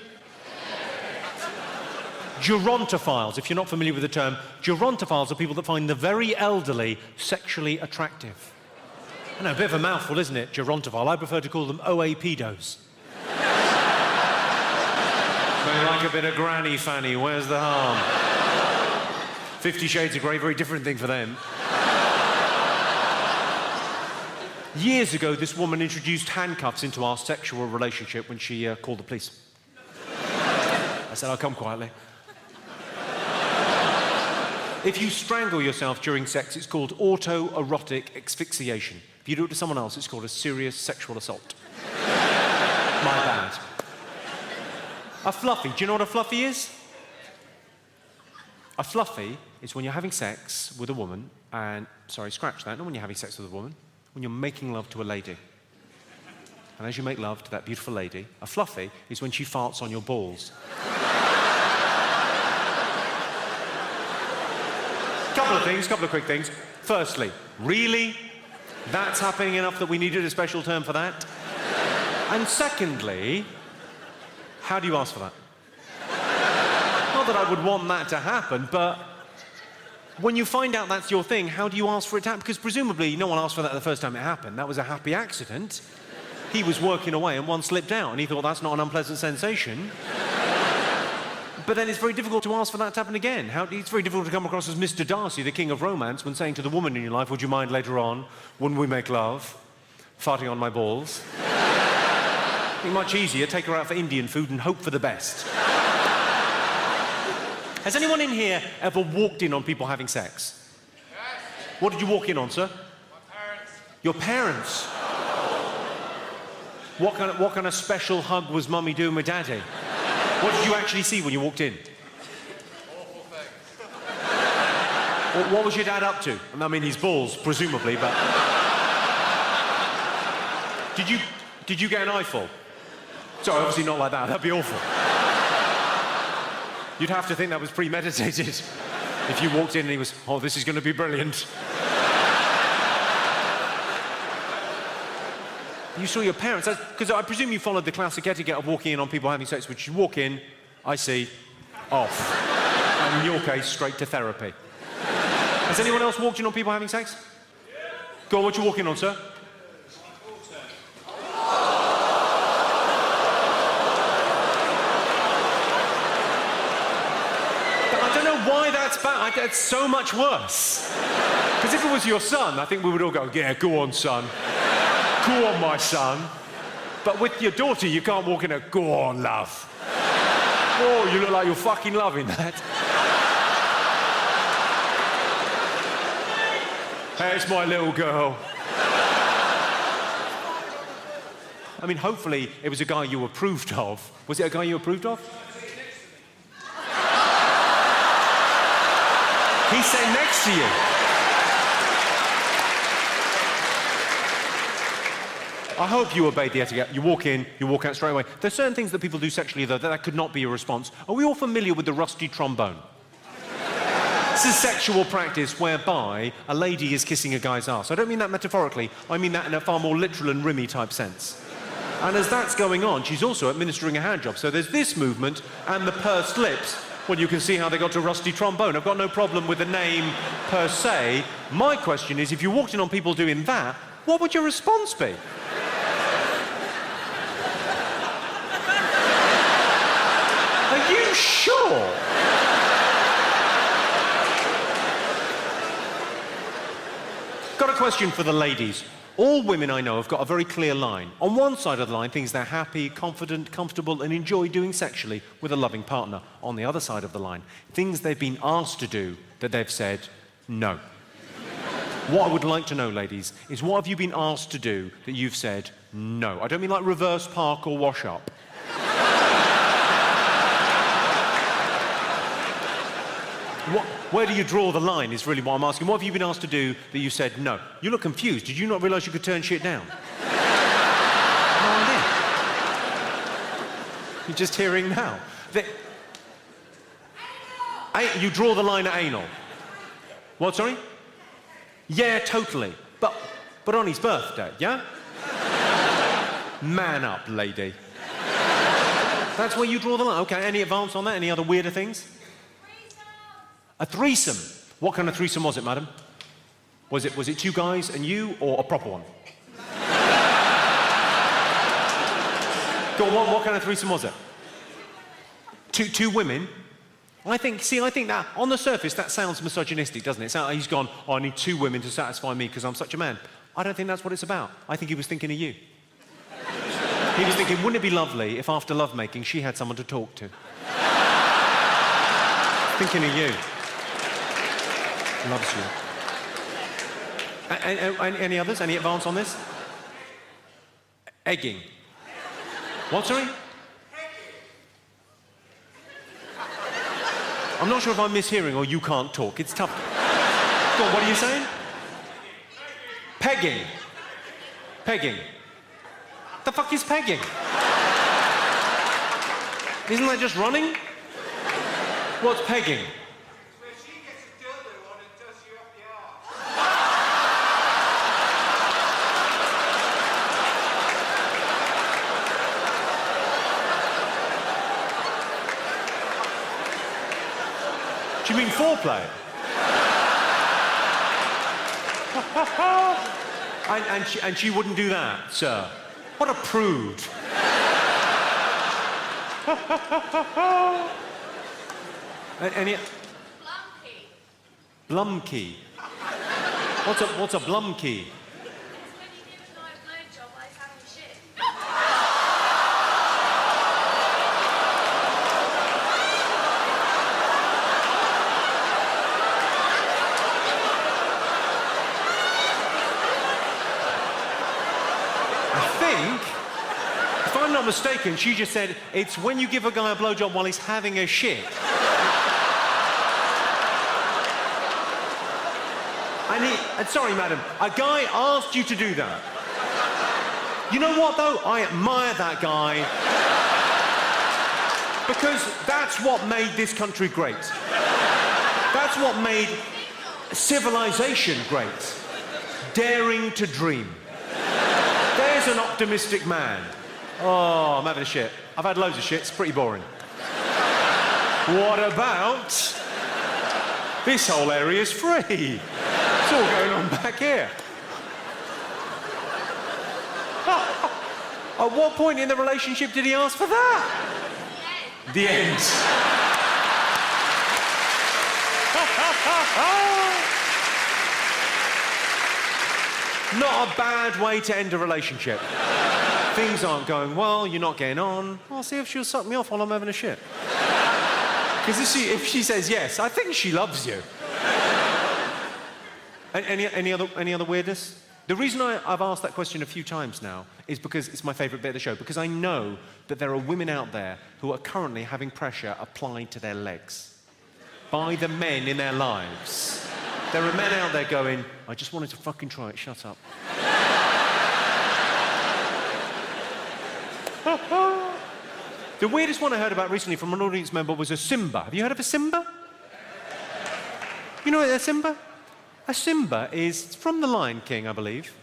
Gerontophiles, if you're not familiar with the term, gerontophiles are people that find the very elderly sexually attractive. I know, a bit of a mouthful, isn't it, gerontophile? I prefer to call them OAPdos. They like a bit of granny fanny, where's the harm? 50 Shades of Grey, very different thing for them. Years ago, this woman introduced handcuffs into our sexual relationship when she called the police. I said, I'll come quietly. If you strangle yourself during sex, it's called autoerotic asphyxiation. If you do it to someone else, it's called a serious sexual assault. My bad. A fluffy. Do you know what a fluffy is? A fluffy is when you're having sex with a woman and... Sorry, scratch that. Not when you're having sex with a woman. When you're making love to a lady. And as you make love to that beautiful lady, a fluffy is when she farts on your balls. Couple of quick things. Firstly, really? That's happening enough that we needed a special term for that? And secondly, how do you ask for that? Not that I would want that to happen, but when you find out that's your thing, how do you ask for it to happen? Because presumably no one asked for that the first time it happened. That was a happy accident. He was working away and one slipped out and he thought that's not an unpleasant sensation. But then it's very difficult to ask for that to happen again. It's very difficult to come across as Mr. Darcy, the king of romance, when saying to the woman in your life, would you mind later on, when we make love, farting on my balls? It'd be much easier, take her out for Indian food and hope for the best. Has anyone in here ever walked in on people having sex? Yes. What did you walk in on, sir? My parents. Your parents? What kind of special hug was Mummy doing with Daddy? What did you actually see when you walked in? Awful things. What was your dad up to? I mean, his balls, presumably, but... Did you get an eyeful? Sorry, obviously not like that. That'd be awful. You'd have to think that was premeditated. If you walked in and he was, oh, this is going to be brilliant. You saw your parents, because I presume you followed the classic etiquette of walking in on people having sex, which you walk in, I see, off. And in your case, straight to therapy. Has anyone else walked in on people having sex? Yeah. Go on, what you walking on, sir? I don't know why that's bad. That's so much worse. Because if it was your son, I think we would all go, yeah, go on, son. Go on, my son. But with your daughter, you can't walk in and go on, love. Oh, you look like you're fucking loving that. Hey, it's my little girl. I mean, hopefully it was a guy you approved of. Was it a guy you approved of? He's sitting next to you. I hope you obeyed the etiquette. You walk in, you walk out straight away. There's certain things that people do sexually, though, that could not be a response. Are we all familiar with the rusty trombone? This is sexual practice whereby a lady is kissing a guy's arse. I don't mean that metaphorically. I mean that in a far more literal and rimmy type sense. And as that's going on, she's also administering a hand job. So there's this movement and the pursed lips. Well, you can see how they got to rusty trombone. I've got no problem with the name per se. My question is, if you walked in on people doing that, what would your response be? Are you sure? Got a question for the ladies. All women I know have got a very clear line. On one side of the line, things they're happy, confident, comfortable, and enjoy doing sexually with a loving partner. On the other side of the line, things they've been asked to do that they've said no. What I would like to know, ladies, is what have you been asked to do that you've said no? I don't mean like reverse park or wash up. Where do you draw the line is really what I'm asking. What have you been asked to do that you said no? You look confused. Did you not realise you could turn shit down? No idea. You're just hearing now. You draw the line at anal. What, sorry? Yeah, totally. But on his birthday, yeah? Man up, lady. That's where you draw the line. Okay, any advance on that? Any other weirder things? A threesome. What kind of threesome was it, madam? Was it two guys and you, or a proper one? Go on, what kind of threesome was it? Two women? I think that, on the surface, that sounds misogynistic, doesn't it? He's gone, oh, I need two women to satisfy me because I'm such a man. I don't think that's what it's about. I think he was thinking of you. He was thinking, wouldn't it be lovely if after lovemaking she had someone to talk to? Thinking of you. Loves you. Any others? Any advance on this? Egging. What, sorry? I'm not sure if I'm mishearing or you can't talk. It's tough. Go on, what are you saying? Pegging. Pegging. The fuck is pegging? Isn't that just running? What's pegging? Where she gets a dildo on and does you up the arse. Do you mean foreplay? and she wouldn't do that, sir. What a prude. Any... Blumkey. What's a blumkey? It's when you give a guy a blowjob while he's having a shit. I think, if I'm not mistaken, she just said, it's when you give a guy a blowjob while he's having a shit. And sorry, madam, a guy asked you to do that. You know what, though? I admire that guy. Because that's what made this country great. That's what made civilization great. Daring to dream. There's an optimistic man. Oh, I'm having a shit. I've had loads of shit. It's pretty boring. What about... this whole area's free. It's all going on back here. At what point in the relationship did he ask for that? The end. Not a bad way to end a relationship. Things aren't going well, you're not getting on. I'll see if she'll suck me off while I'm having a shit. Because if she says yes, I think she loves you. Any other weirdness? The reason I've asked that question a few times now is because it's my favourite bit of the show, because I know that there are women out there who are currently having pressure applied to their legs by the men in their lives. There are men out there going, I just wanted to fucking try it, shut up. The weirdest one I heard about recently from an audience member was a Simba. Have you heard of a Simba? You know a Simba? A Simba is from The Lion King, I believe.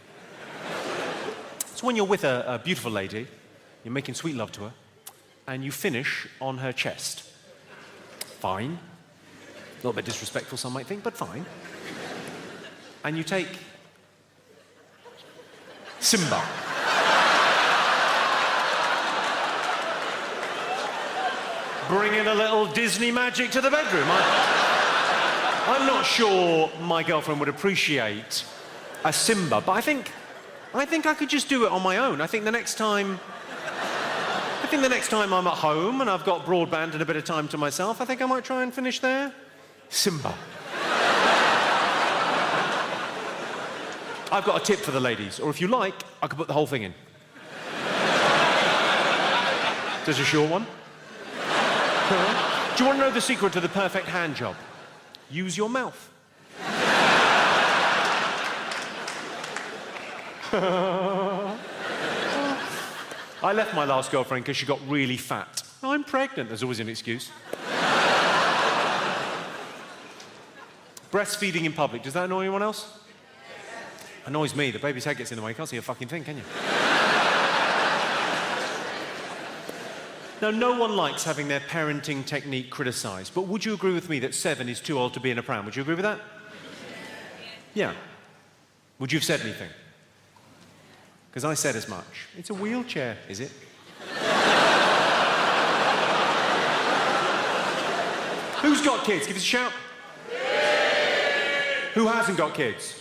It's when you're with a beautiful lady You're making sweet love to her, and you finish on her chest. Fine. A little bit disrespectful, some might think, but fine. And you take Simba. Bringing a little Disney magic to the bedroom. I'm not sure my girlfriend would appreciate a Simba, but I think I could just do it on my own. I think the next time I'm at home and I've got broadband and a bit of time to myself, I think I might try and finish there. Simba. I've got a tip for the ladies, or if you like, I could put the whole thing in. There's a short one. Do you want to know the secret to the perfect hand job? Use your mouth. I left my last girlfriend because she got really fat. I'm pregnant, there's always an excuse. Breastfeeding in public, does that annoy anyone else? Annoys me, the baby's head gets in the way, you can't see a fucking thing, can you? Now, no one likes having their parenting technique criticised, but would you agree with me that 7 is too old to be in a pram? Would you agree with that? Yeah. Would you have said anything? Because I said as much. It's a wheelchair, is it? Who's got kids? Give us a shout. Who hasn't got kids?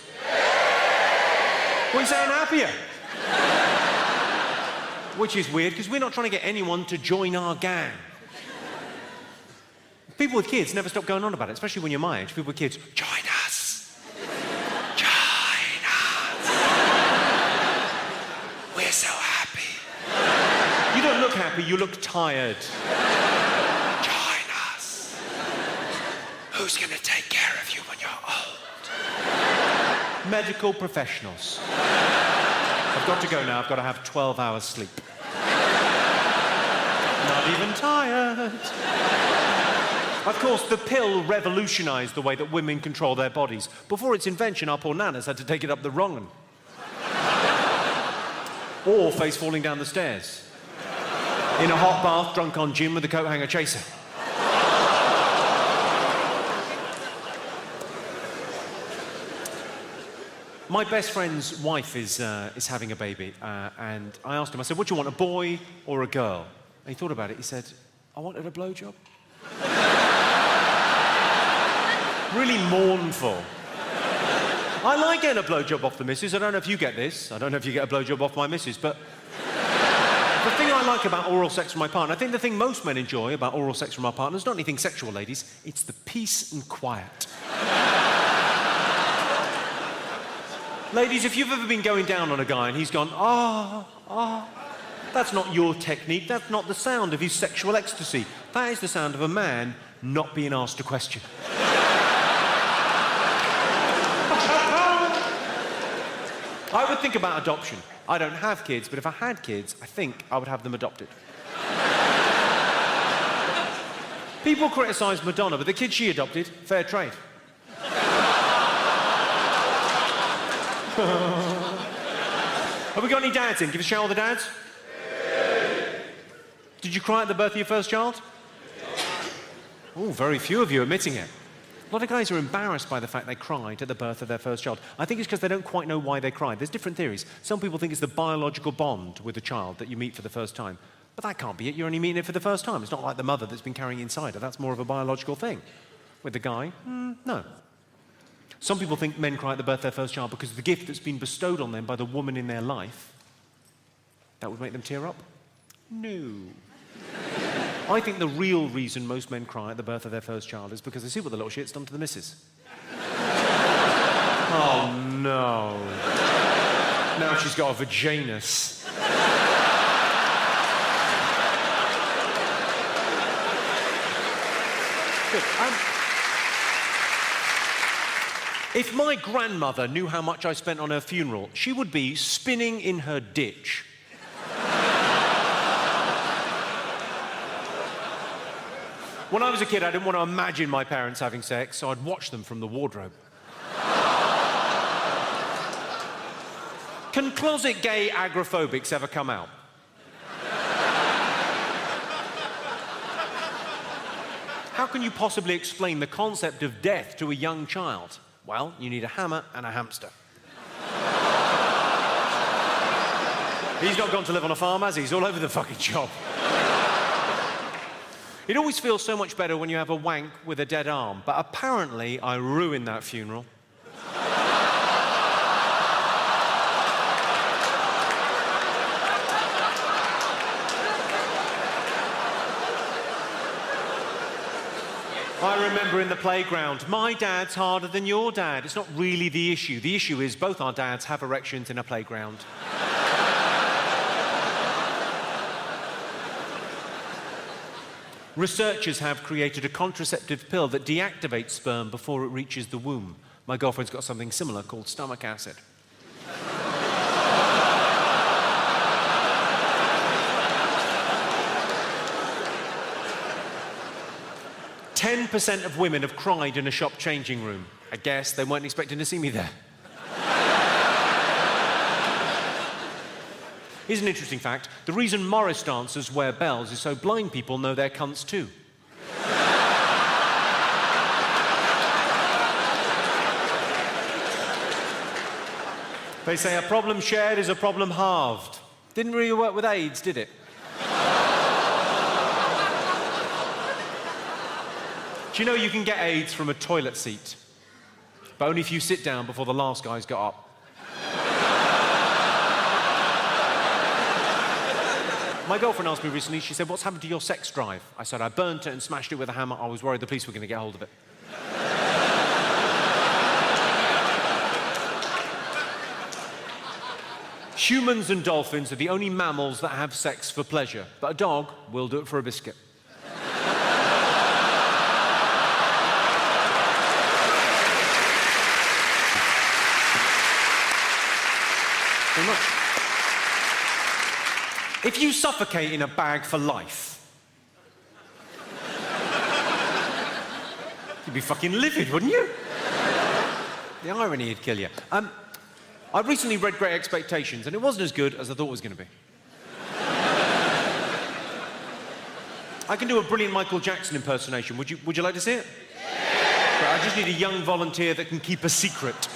Well, you sound happier. Which is weird, because we're not trying to get anyone to join our gang. People with kids never stop going on about it, especially when you're my age. People with kids, join us. Join us. We're so happy. You don't look happy, you look tired. Join us. Who's going to take care of you when you're old? Medical professionals. I've got to go now. I've got to have 12 hours sleep. Not even tired. Of course, the pill revolutionised the way that women control their bodies. Before its invention, our poor nanas had to take it up the wrong one. Or face falling down the stairs. In a hot bath, drunk on gin with a coat hanger chaser. My best friend's wife is having a baby, and I asked him, I said, what do you want, a boy or a girl? And he thought about it, he said, I wanted a blowjob. Really mournful. I like getting a blowjob off the missus. I don't know if you get this. I don't know if you get a blowjob off my missus, but the thing I like about oral sex from my partner, I think the thing most men enjoy about oral sex from our partners, not anything sexual, ladies, it's the peace and quiet. Ladies, if you've ever been going down on a guy and he's gone, that's not your technique, that's not the sound of his sexual ecstasy. That is the sound of a man not being asked a question. I would think about adoption. I don't have kids, but if I had kids, I think I would have them adopted. People criticise Madonna, but the kids she adopted, fair trade. Have we got any dads in? Give us a shout, all the dads. Did you cry at the birth of your first child? Oh, very few of you admitting it. A lot of guys are embarrassed by the fact they cried at the birth of their first child. I think it's because they don't quite know why they cried. There's different theories. Some people think it's the biological bond with the child that you meet for the first time. But that can't be it. You're only meeting it for the first time. It's not like the mother that's been carrying inside her. That's more of a biological thing. With the guy, no. Some people think men cry at the birth of their first child because of the gift that's been bestowed on them by the woman in their life. That would make them tear up? No. I think the real reason most men cry at the birth of their first child is because they see what the little shit's done to the missus. Oh, no. Now she's got a vaginus. Good. If my grandmother knew how much I spent on her funeral, she would be spinning in her ditch. When I was a kid, I didn't want to imagine my parents having sex, so I'd watch them from the wardrobe. Can closet gay agoraphobics ever come out? How can you possibly explain the concept of death to a young child? Well, you need a hammer and a hamster. He's not gone to live on a farm, has he? He's all over the fucking shop. It always feels so much better when you have a wank with a dead arm, but apparently I ruined that funeral. I remember in the playground, my dad's harder than your dad. It's not really the issue. The issue is both our dads have erections in a playground. Researchers have created a contraceptive pill that deactivates sperm before it reaches the womb. My girlfriend's got something similar called stomach acid. 10% of women have cried in a shop changing room. I guess they weren't expecting to see me there. Here's an interesting fact. The reason Morris dancers wear bells is so blind people know they're cunts too. They say a problem shared is a problem halved. Didn't really work with AIDS, did it? Do you know you can get AIDS from a toilet seat? But only if you sit down before the last guy's got up. My girlfriend asked me recently, she said, what's happened to your sex drive? I said, I burnt it and smashed it with a hammer. I was worried the police were going to get hold of it. Humans and dolphins are the only mammals that have sex for pleasure, but a dog will do it for a biscuit. Very much. If you suffocate in a bag for life, you'd be fucking livid, wouldn't you? The irony would kill you. I recently read Great Expectations, and it wasn't as good as I thought it was going to be. I can do a brilliant Michael Jackson impersonation. Would you like to see it? Yeah. I just need a young volunteer that can keep a secret.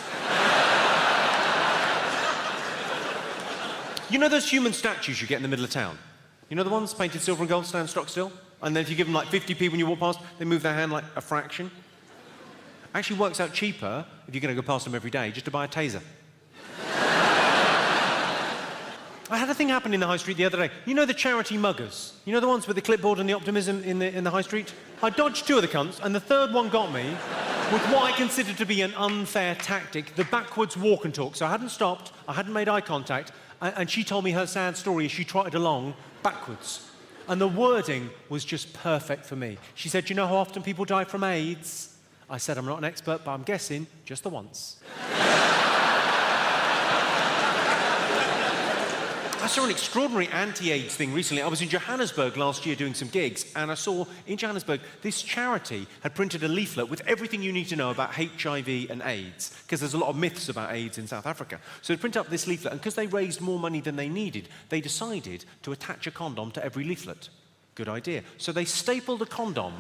You know those human statues you get in the middle of town? You know the ones painted silver and gold, stand stock still? And then if you give them like 50p when you walk past, they move their hand like a fraction. Actually works out cheaper, if you're going to go past them every day, just to buy a taser. I had a thing happen in the high street the other day. You know the charity muggers? You know the ones with the clipboard and the optimism in the high street? I dodged two of the cunts, and the third one got me with what I considered to be an unfair tactic, the backwards walk and talk. So I hadn't stopped, I hadn't made eye contact, and she told me her sad story as she trotted along backwards. And the wording was just perfect for me. She said, "Do you know how often people die from AIDS?" I said, "I'm not an expert, but I'm guessing just the once." I saw an extraordinary anti-AIDS thing recently. I was in Johannesburg last year doing some gigs, and I saw in Johannesburg this charity had printed a leaflet with everything you need to know about HIV and AIDS, because there's a lot of myths about AIDS in South Africa. So they printed up this leaflet, and because they raised more money than they needed, they decided to attach a condom to every leaflet. Good idea. So they stapled a condom.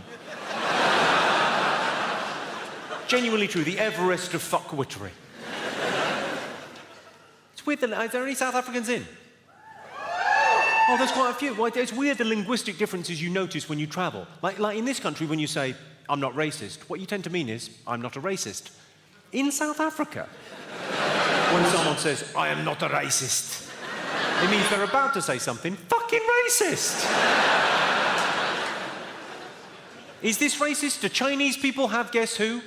Genuinely true, the Everest of fuckwittery. It's weird that, are there any South Africans in? Oh, there's quite a few. Well, it's weird the linguistic differences you notice when you travel. Like in this country, when you say, "I'm not racist," what you tend to mean is, "I'm not a racist." In South Africa, when someone says, "I am not a racist," it means they're about to say something fucking racist. Is this racist? Do Chinese people have guess who?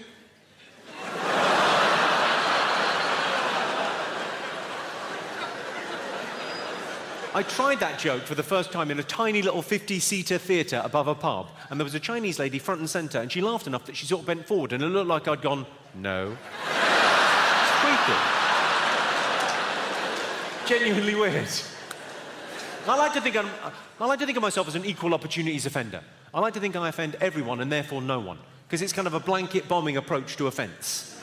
I tried that joke for the first time in a tiny little 50-seater theatre above a pub, and there was a Chinese lady front and centre, and she laughed enough that she sort of bent forward, and it looked like I'd gone, "No." It's creepy. Genuinely weird. I like to think of myself as an equal opportunities offender. I like to think I offend everyone and therefore no one, because it's kind of a blanket bombing approach to offence.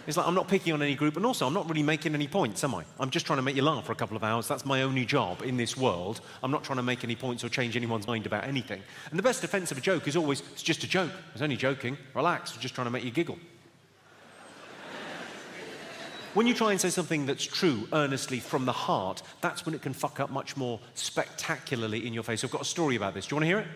It's like, I'm not picking on any group, and also I'm not really making any points, am I? I'm just trying to make you laugh for a couple of hours. That's my only job in this world. I'm not trying to make any points or change anyone's mind about anything. And the best defense of a joke is always, it's just a joke. I was only joking. Relax, we're just trying to make you giggle. When you try and say something that's true, earnestly, from the heart, that's when it can fuck up much more spectacularly in your face. I've got a story about this. Do you want to hear it?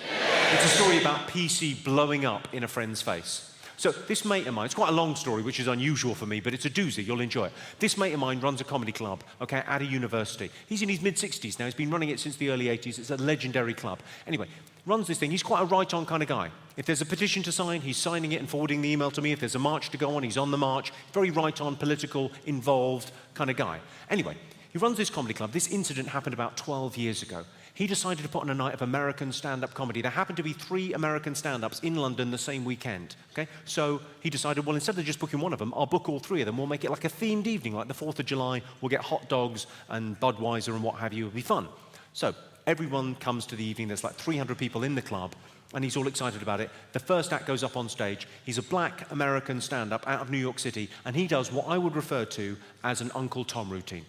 Yeah. It's a story about PC blowing up in a friend's face. So this mate of mine, it's quite a long story, which is unusual for me, but it's a doozy, you'll enjoy it. This mate of mine runs a comedy club, okay, at a university. He's in his mid-60s now, he's been running it since the early 80s, it's a legendary club. Anyway, runs this thing, he's quite a right-on kind of guy. If there's a petition to sign, he's signing it and forwarding the email to me. If there's a march to go on, he's on the march. Very right-on, political, involved kind of guy. Anyway, he runs this comedy club. This incident happened about 12 years ago. He decided to put on a night of American stand-up comedy. There happened to be 3 American stand-ups in London the same weekend, okay? So he decided, well, instead of just booking one of them, I'll book all 3 of them. We'll make it like a themed evening, like the 4th of July. We'll get hot dogs and Budweiser and what have you. It'll be fun. So everyone comes to the evening. There's like 300 people in the club, and he's all excited about it. The first act goes up on stage. He's a black American stand-up out of New York City, and he does what I would refer to as an Uncle Tom routine.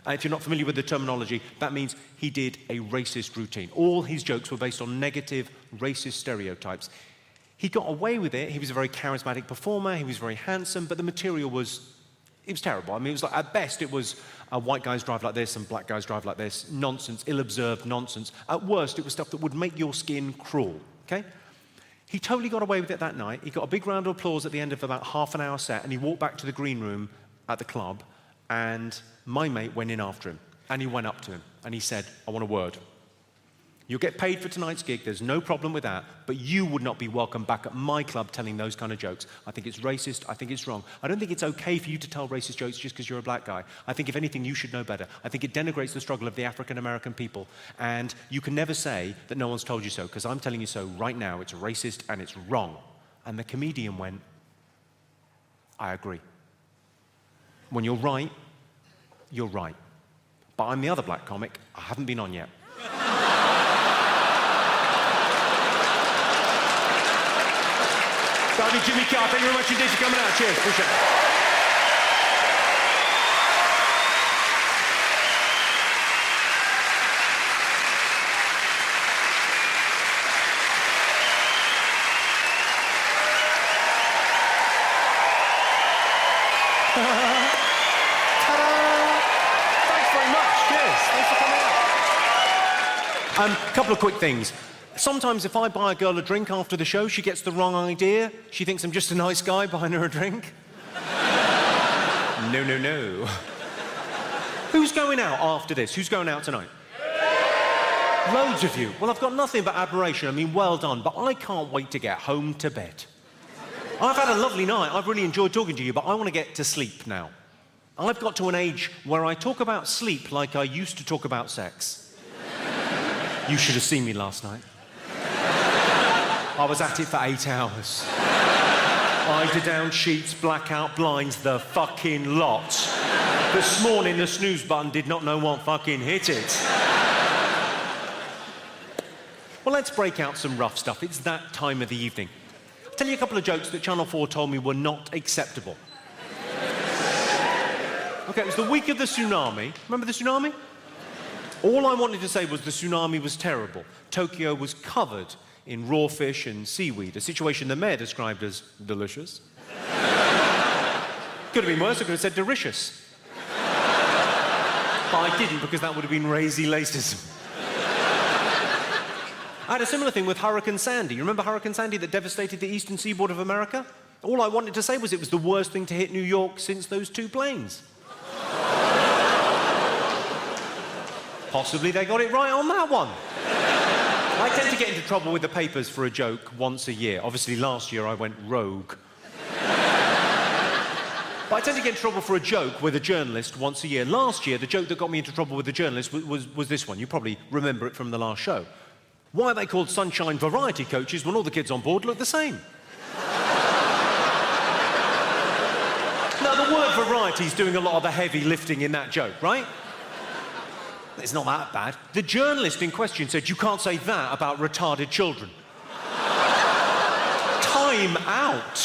If you're not familiar with the terminology, that means he did a racist routine. All his jokes were based on negative, racist stereotypes. He got away with it. He was a very charismatic performer. He was very handsome, but the material was terrible. I mean, it was like, at best, it was white guys drive like this and black guys drive like this. Nonsense, ill-observed nonsense. At worst, it was stuff that would make your skin crawl, okay? He totally got away with it that night. He got a big round of applause at the end of about half an hour set, and he walked back to the green room at the club, and my mate went in after him, and he went up to him, and he said, I want a word. You'll get paid for tonight's gig, there's no problem with that, but you would not be welcome back at my club telling those kind of jokes. I think it's racist, I think it's wrong. I don't think it's okay for you to tell racist jokes just because you're a black guy. I think if anything, you should know better. I think it denigrates the struggle of the African-American people, and you can never say that no one's told you so, because I'm telling you so right now, it's racist and it's wrong. And the comedian went, I agree. When you're right, you're right. But I'm the other black comic. I haven't been on yet. That'll be Jimmy Carr. Thank you very much indeed for coming out. Cheers. Appreciate it. A couple of quick things. Sometimes if I buy a girl a drink after the show, she gets the wrong idea. She thinks I'm just a nice guy buying her a drink. No, no, no. Who's going out after this? Who's going out tonight? Loads of you. Well, I've got nothing but admiration. I mean, well done. But I can't wait to get home to bed. I've had a lovely night. I've really enjoyed talking to you, but I want to get to sleep now. I've got to an age where I talk about sleep like I used to talk about sex. You should have seen me last night. I was at it for 8 hours. Eider down sheets, blackout blinds, the fucking lot. This morning, the snooze button did not know what fucking hit it. Well, let's break out some rough stuff. It's that time of the evening. I'll tell you a couple of jokes that Channel 4 told me were not acceptable. Okay, it was the week of the tsunami. Remember the tsunami? All I wanted to say was the tsunami was terrible. Tokyo was covered in raw fish and seaweed, a situation the mayor described as delicious. Could have been worse, I could have said delicious. But I didn't, because that would have been racy racism. I had a similar thing with Hurricane Sandy. You remember Hurricane Sandy that devastated the eastern seaboard of America? All I wanted to say was it was the worst thing to hit New York since those 2 planes. Possibly they got it right on that one. I tend to get into trouble with the papers for a joke once a year. Obviously, last year I went rogue. But I tend to get into trouble for a joke with a journalist once a year. Last year, the joke that got me into trouble with the journalist was this one. You probably remember it from the last show. Why are they called sunshine variety coaches when all the kids on board look the same? Now, the word variety is doing a lot of the heavy lifting in that joke, right? It's not that bad. The journalist in question said, you can't say that about retarded children. Time out.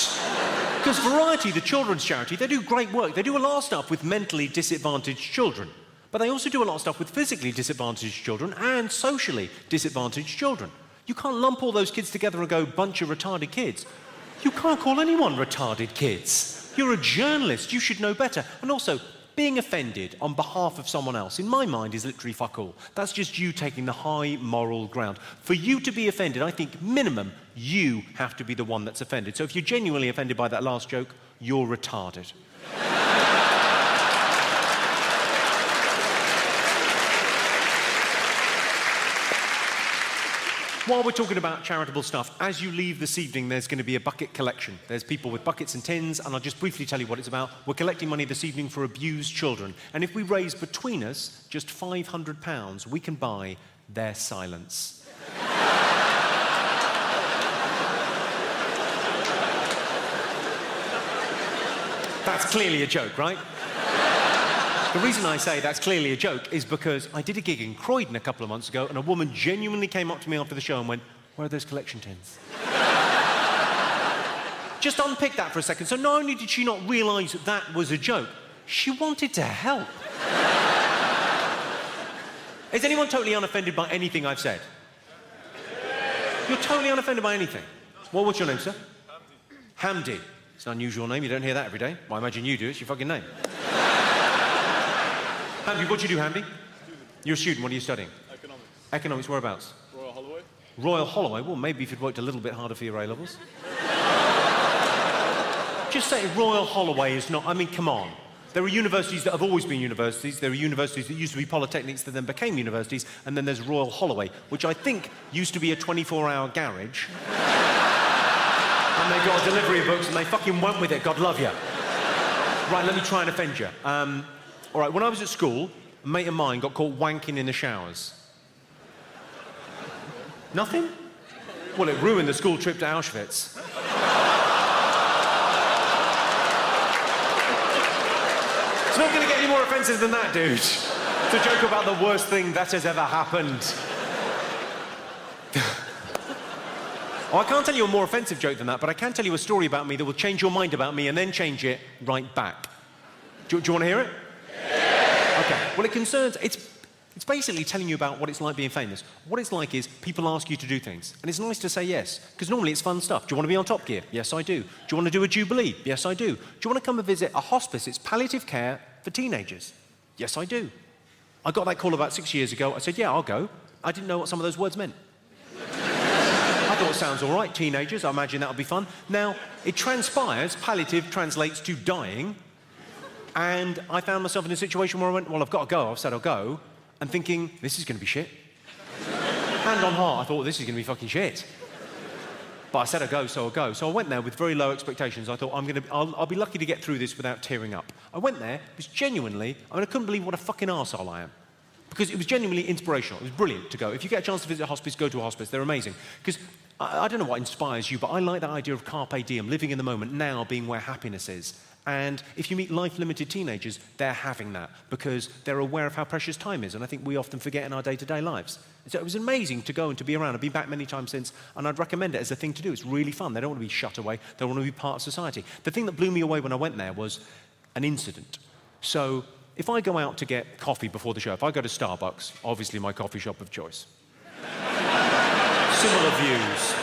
Because Variety, the children's charity, they do great work. They do a lot of stuff with mentally disadvantaged children. But they also do a lot of stuff with physically disadvantaged children and socially disadvantaged children. You can't lump all those kids together and go, bunch of retarded kids. You can't call anyone retarded kids. You're a journalist, you should know better. And also, being offended on behalf of someone else, in my mind, is literally fuck all. That's just you taking the high moral ground. For you to be offended, I think, minimum, you have to be the one that's offended. So if you're genuinely offended by that last joke, you're retarded. While we're talking about charitable stuff, as you leave this evening, there's going to be a bucket collection. There's people with buckets and tins, and I'll just briefly tell you what it's about. We're collecting money this evening for abused children. And if we raise between us just £500, we can buy their silence. That's clearly a joke, right? The reason I say that's clearly a joke is because I did a gig in Croydon a couple of months ago and a woman genuinely came up to me after the show and went, "Where are those collection tins?" Just unpick that for a second. So not only did she not realise that was a joke, she wanted to help. Is anyone totally unoffended by anything I've said? You're totally unoffended by anything? Well, what's your name, sir? Hamdi. It's an unusual name, you don't hear that every day. Well, I imagine you do, it's your fucking name. Hamdi, what do you do, Hamdi? You're a student, what are you studying? Economics. Economics, whereabouts? Royal Holloway. Royal Holloway? Well, maybe if you'd worked a little bit harder for your A-levels. Just say Royal Holloway is not, I mean, come on. There are universities that have always been universities. There are universities that used to be polytechnics that then became universities. And then there's Royal Holloway, which I think used to be a 24-hour garage. And they got a delivery of books and they fucking went with it, God love you. Right, let me try and offend you. All right, when I was at school, a mate of mine got caught wanking in the showers. Nothing? Well, it ruined the school trip to Auschwitz. It's not going to get any more offensive than that, dude. It's a joke about the worst thing that has ever happened. Oh, I can't tell you a more offensive joke than that, but I can tell you a story about me that will change your mind about me and then change it right back. Do you want to hear it? Yeah. Okay. Well, it concerns... It's basically telling you about what it's like being famous. What it's like is people ask you to do things, and it's nice to say yes, because normally it's fun stuff. Do you want to be on Top Gear? Yes, I do. Do you want to do a Jubilee? Yes, I do. Do you want to come and visit a hospice? It's palliative care for teenagers. Yes, I do. I got that call about 6 years ago. I said, yeah, I'll go. I didn't know what some of those words meant. I thought it sounds all right, teenagers. I imagine that would be fun. Now, it transpires, palliative translates to dying, and I found myself in a situation where I went, well, I've got to go. I've said I'll go. And thinking, this is going to be shit. Hand on heart, I thought, this is going to be fucking shit. But I said I'll go, so I'll go. So I went there with very low expectations. I thought, I'll be lucky to get through this without tearing up. I went there, it was genuinely, I couldn't believe what a fucking arsehole I am. Because it was genuinely inspirational. It was brilliant to go. If you get a chance to visit a hospice, go to a hospice. They're amazing. Because I don't know what inspires you, but I like that idea of carpe diem, living in the moment, now being where happiness is. And if you meet life-limited teenagers, they're having that because they're aware of how precious time is, and I think we often forget in our day-to-day lives. So it was amazing to go and to be around. I've been back many times since, and I'd recommend it as a thing to do. It's really fun. They don't want to be shut away. They want to be part of society. The thing that blew me away when I went there was an incident. So if I go out to get coffee before the show, if I go to Starbucks, obviously my coffee shop of choice. Similar views.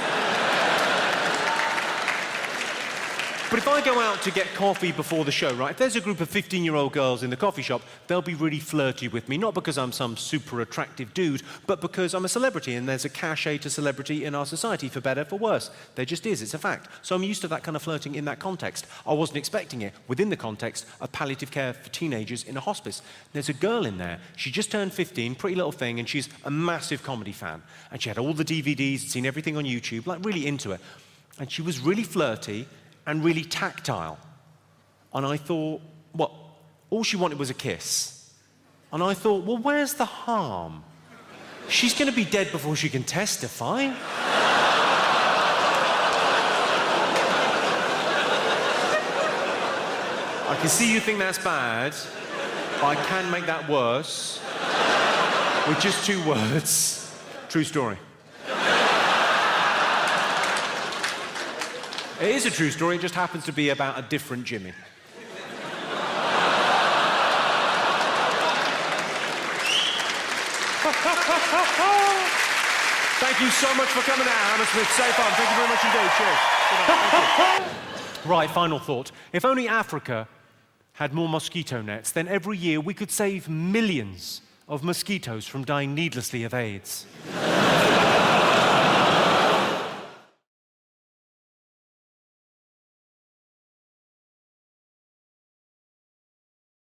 But if I go out to get coffee before the show, right, if there's a group of 15-year-old girls in the coffee shop, they'll be really flirty with me, not because I'm some super attractive dude, but because I'm a celebrity and there's a cachet to celebrity in our society, for better, for worse. There just is, it's a fact. So I'm used to that kind of flirting in that context. I wasn't expecting it within the context of palliative care for teenagers in a hospice. There's a girl in there, she just turned 15, pretty little thing, and she's a massive comedy fan. And she had all the DVDs, seen everything on YouTube, like really into it. And she was really flirty, and really tactile. And I thought, what? All she wanted was a kiss. And I thought, well, where's the harm? She's going to be dead before she can testify. I can see you think that's bad, but I can make that worse with just 2 words. True story. It is a true story, it just happens to be about a different Jimmy. Thank you so much for coming out, Hammersmith. So fun. Thank you very much indeed. Cheers. Good night. Thank you. Right, final thought. If only Africa had more mosquito nets, then every year we could save millions of mosquitoes from dying needlessly of AIDS.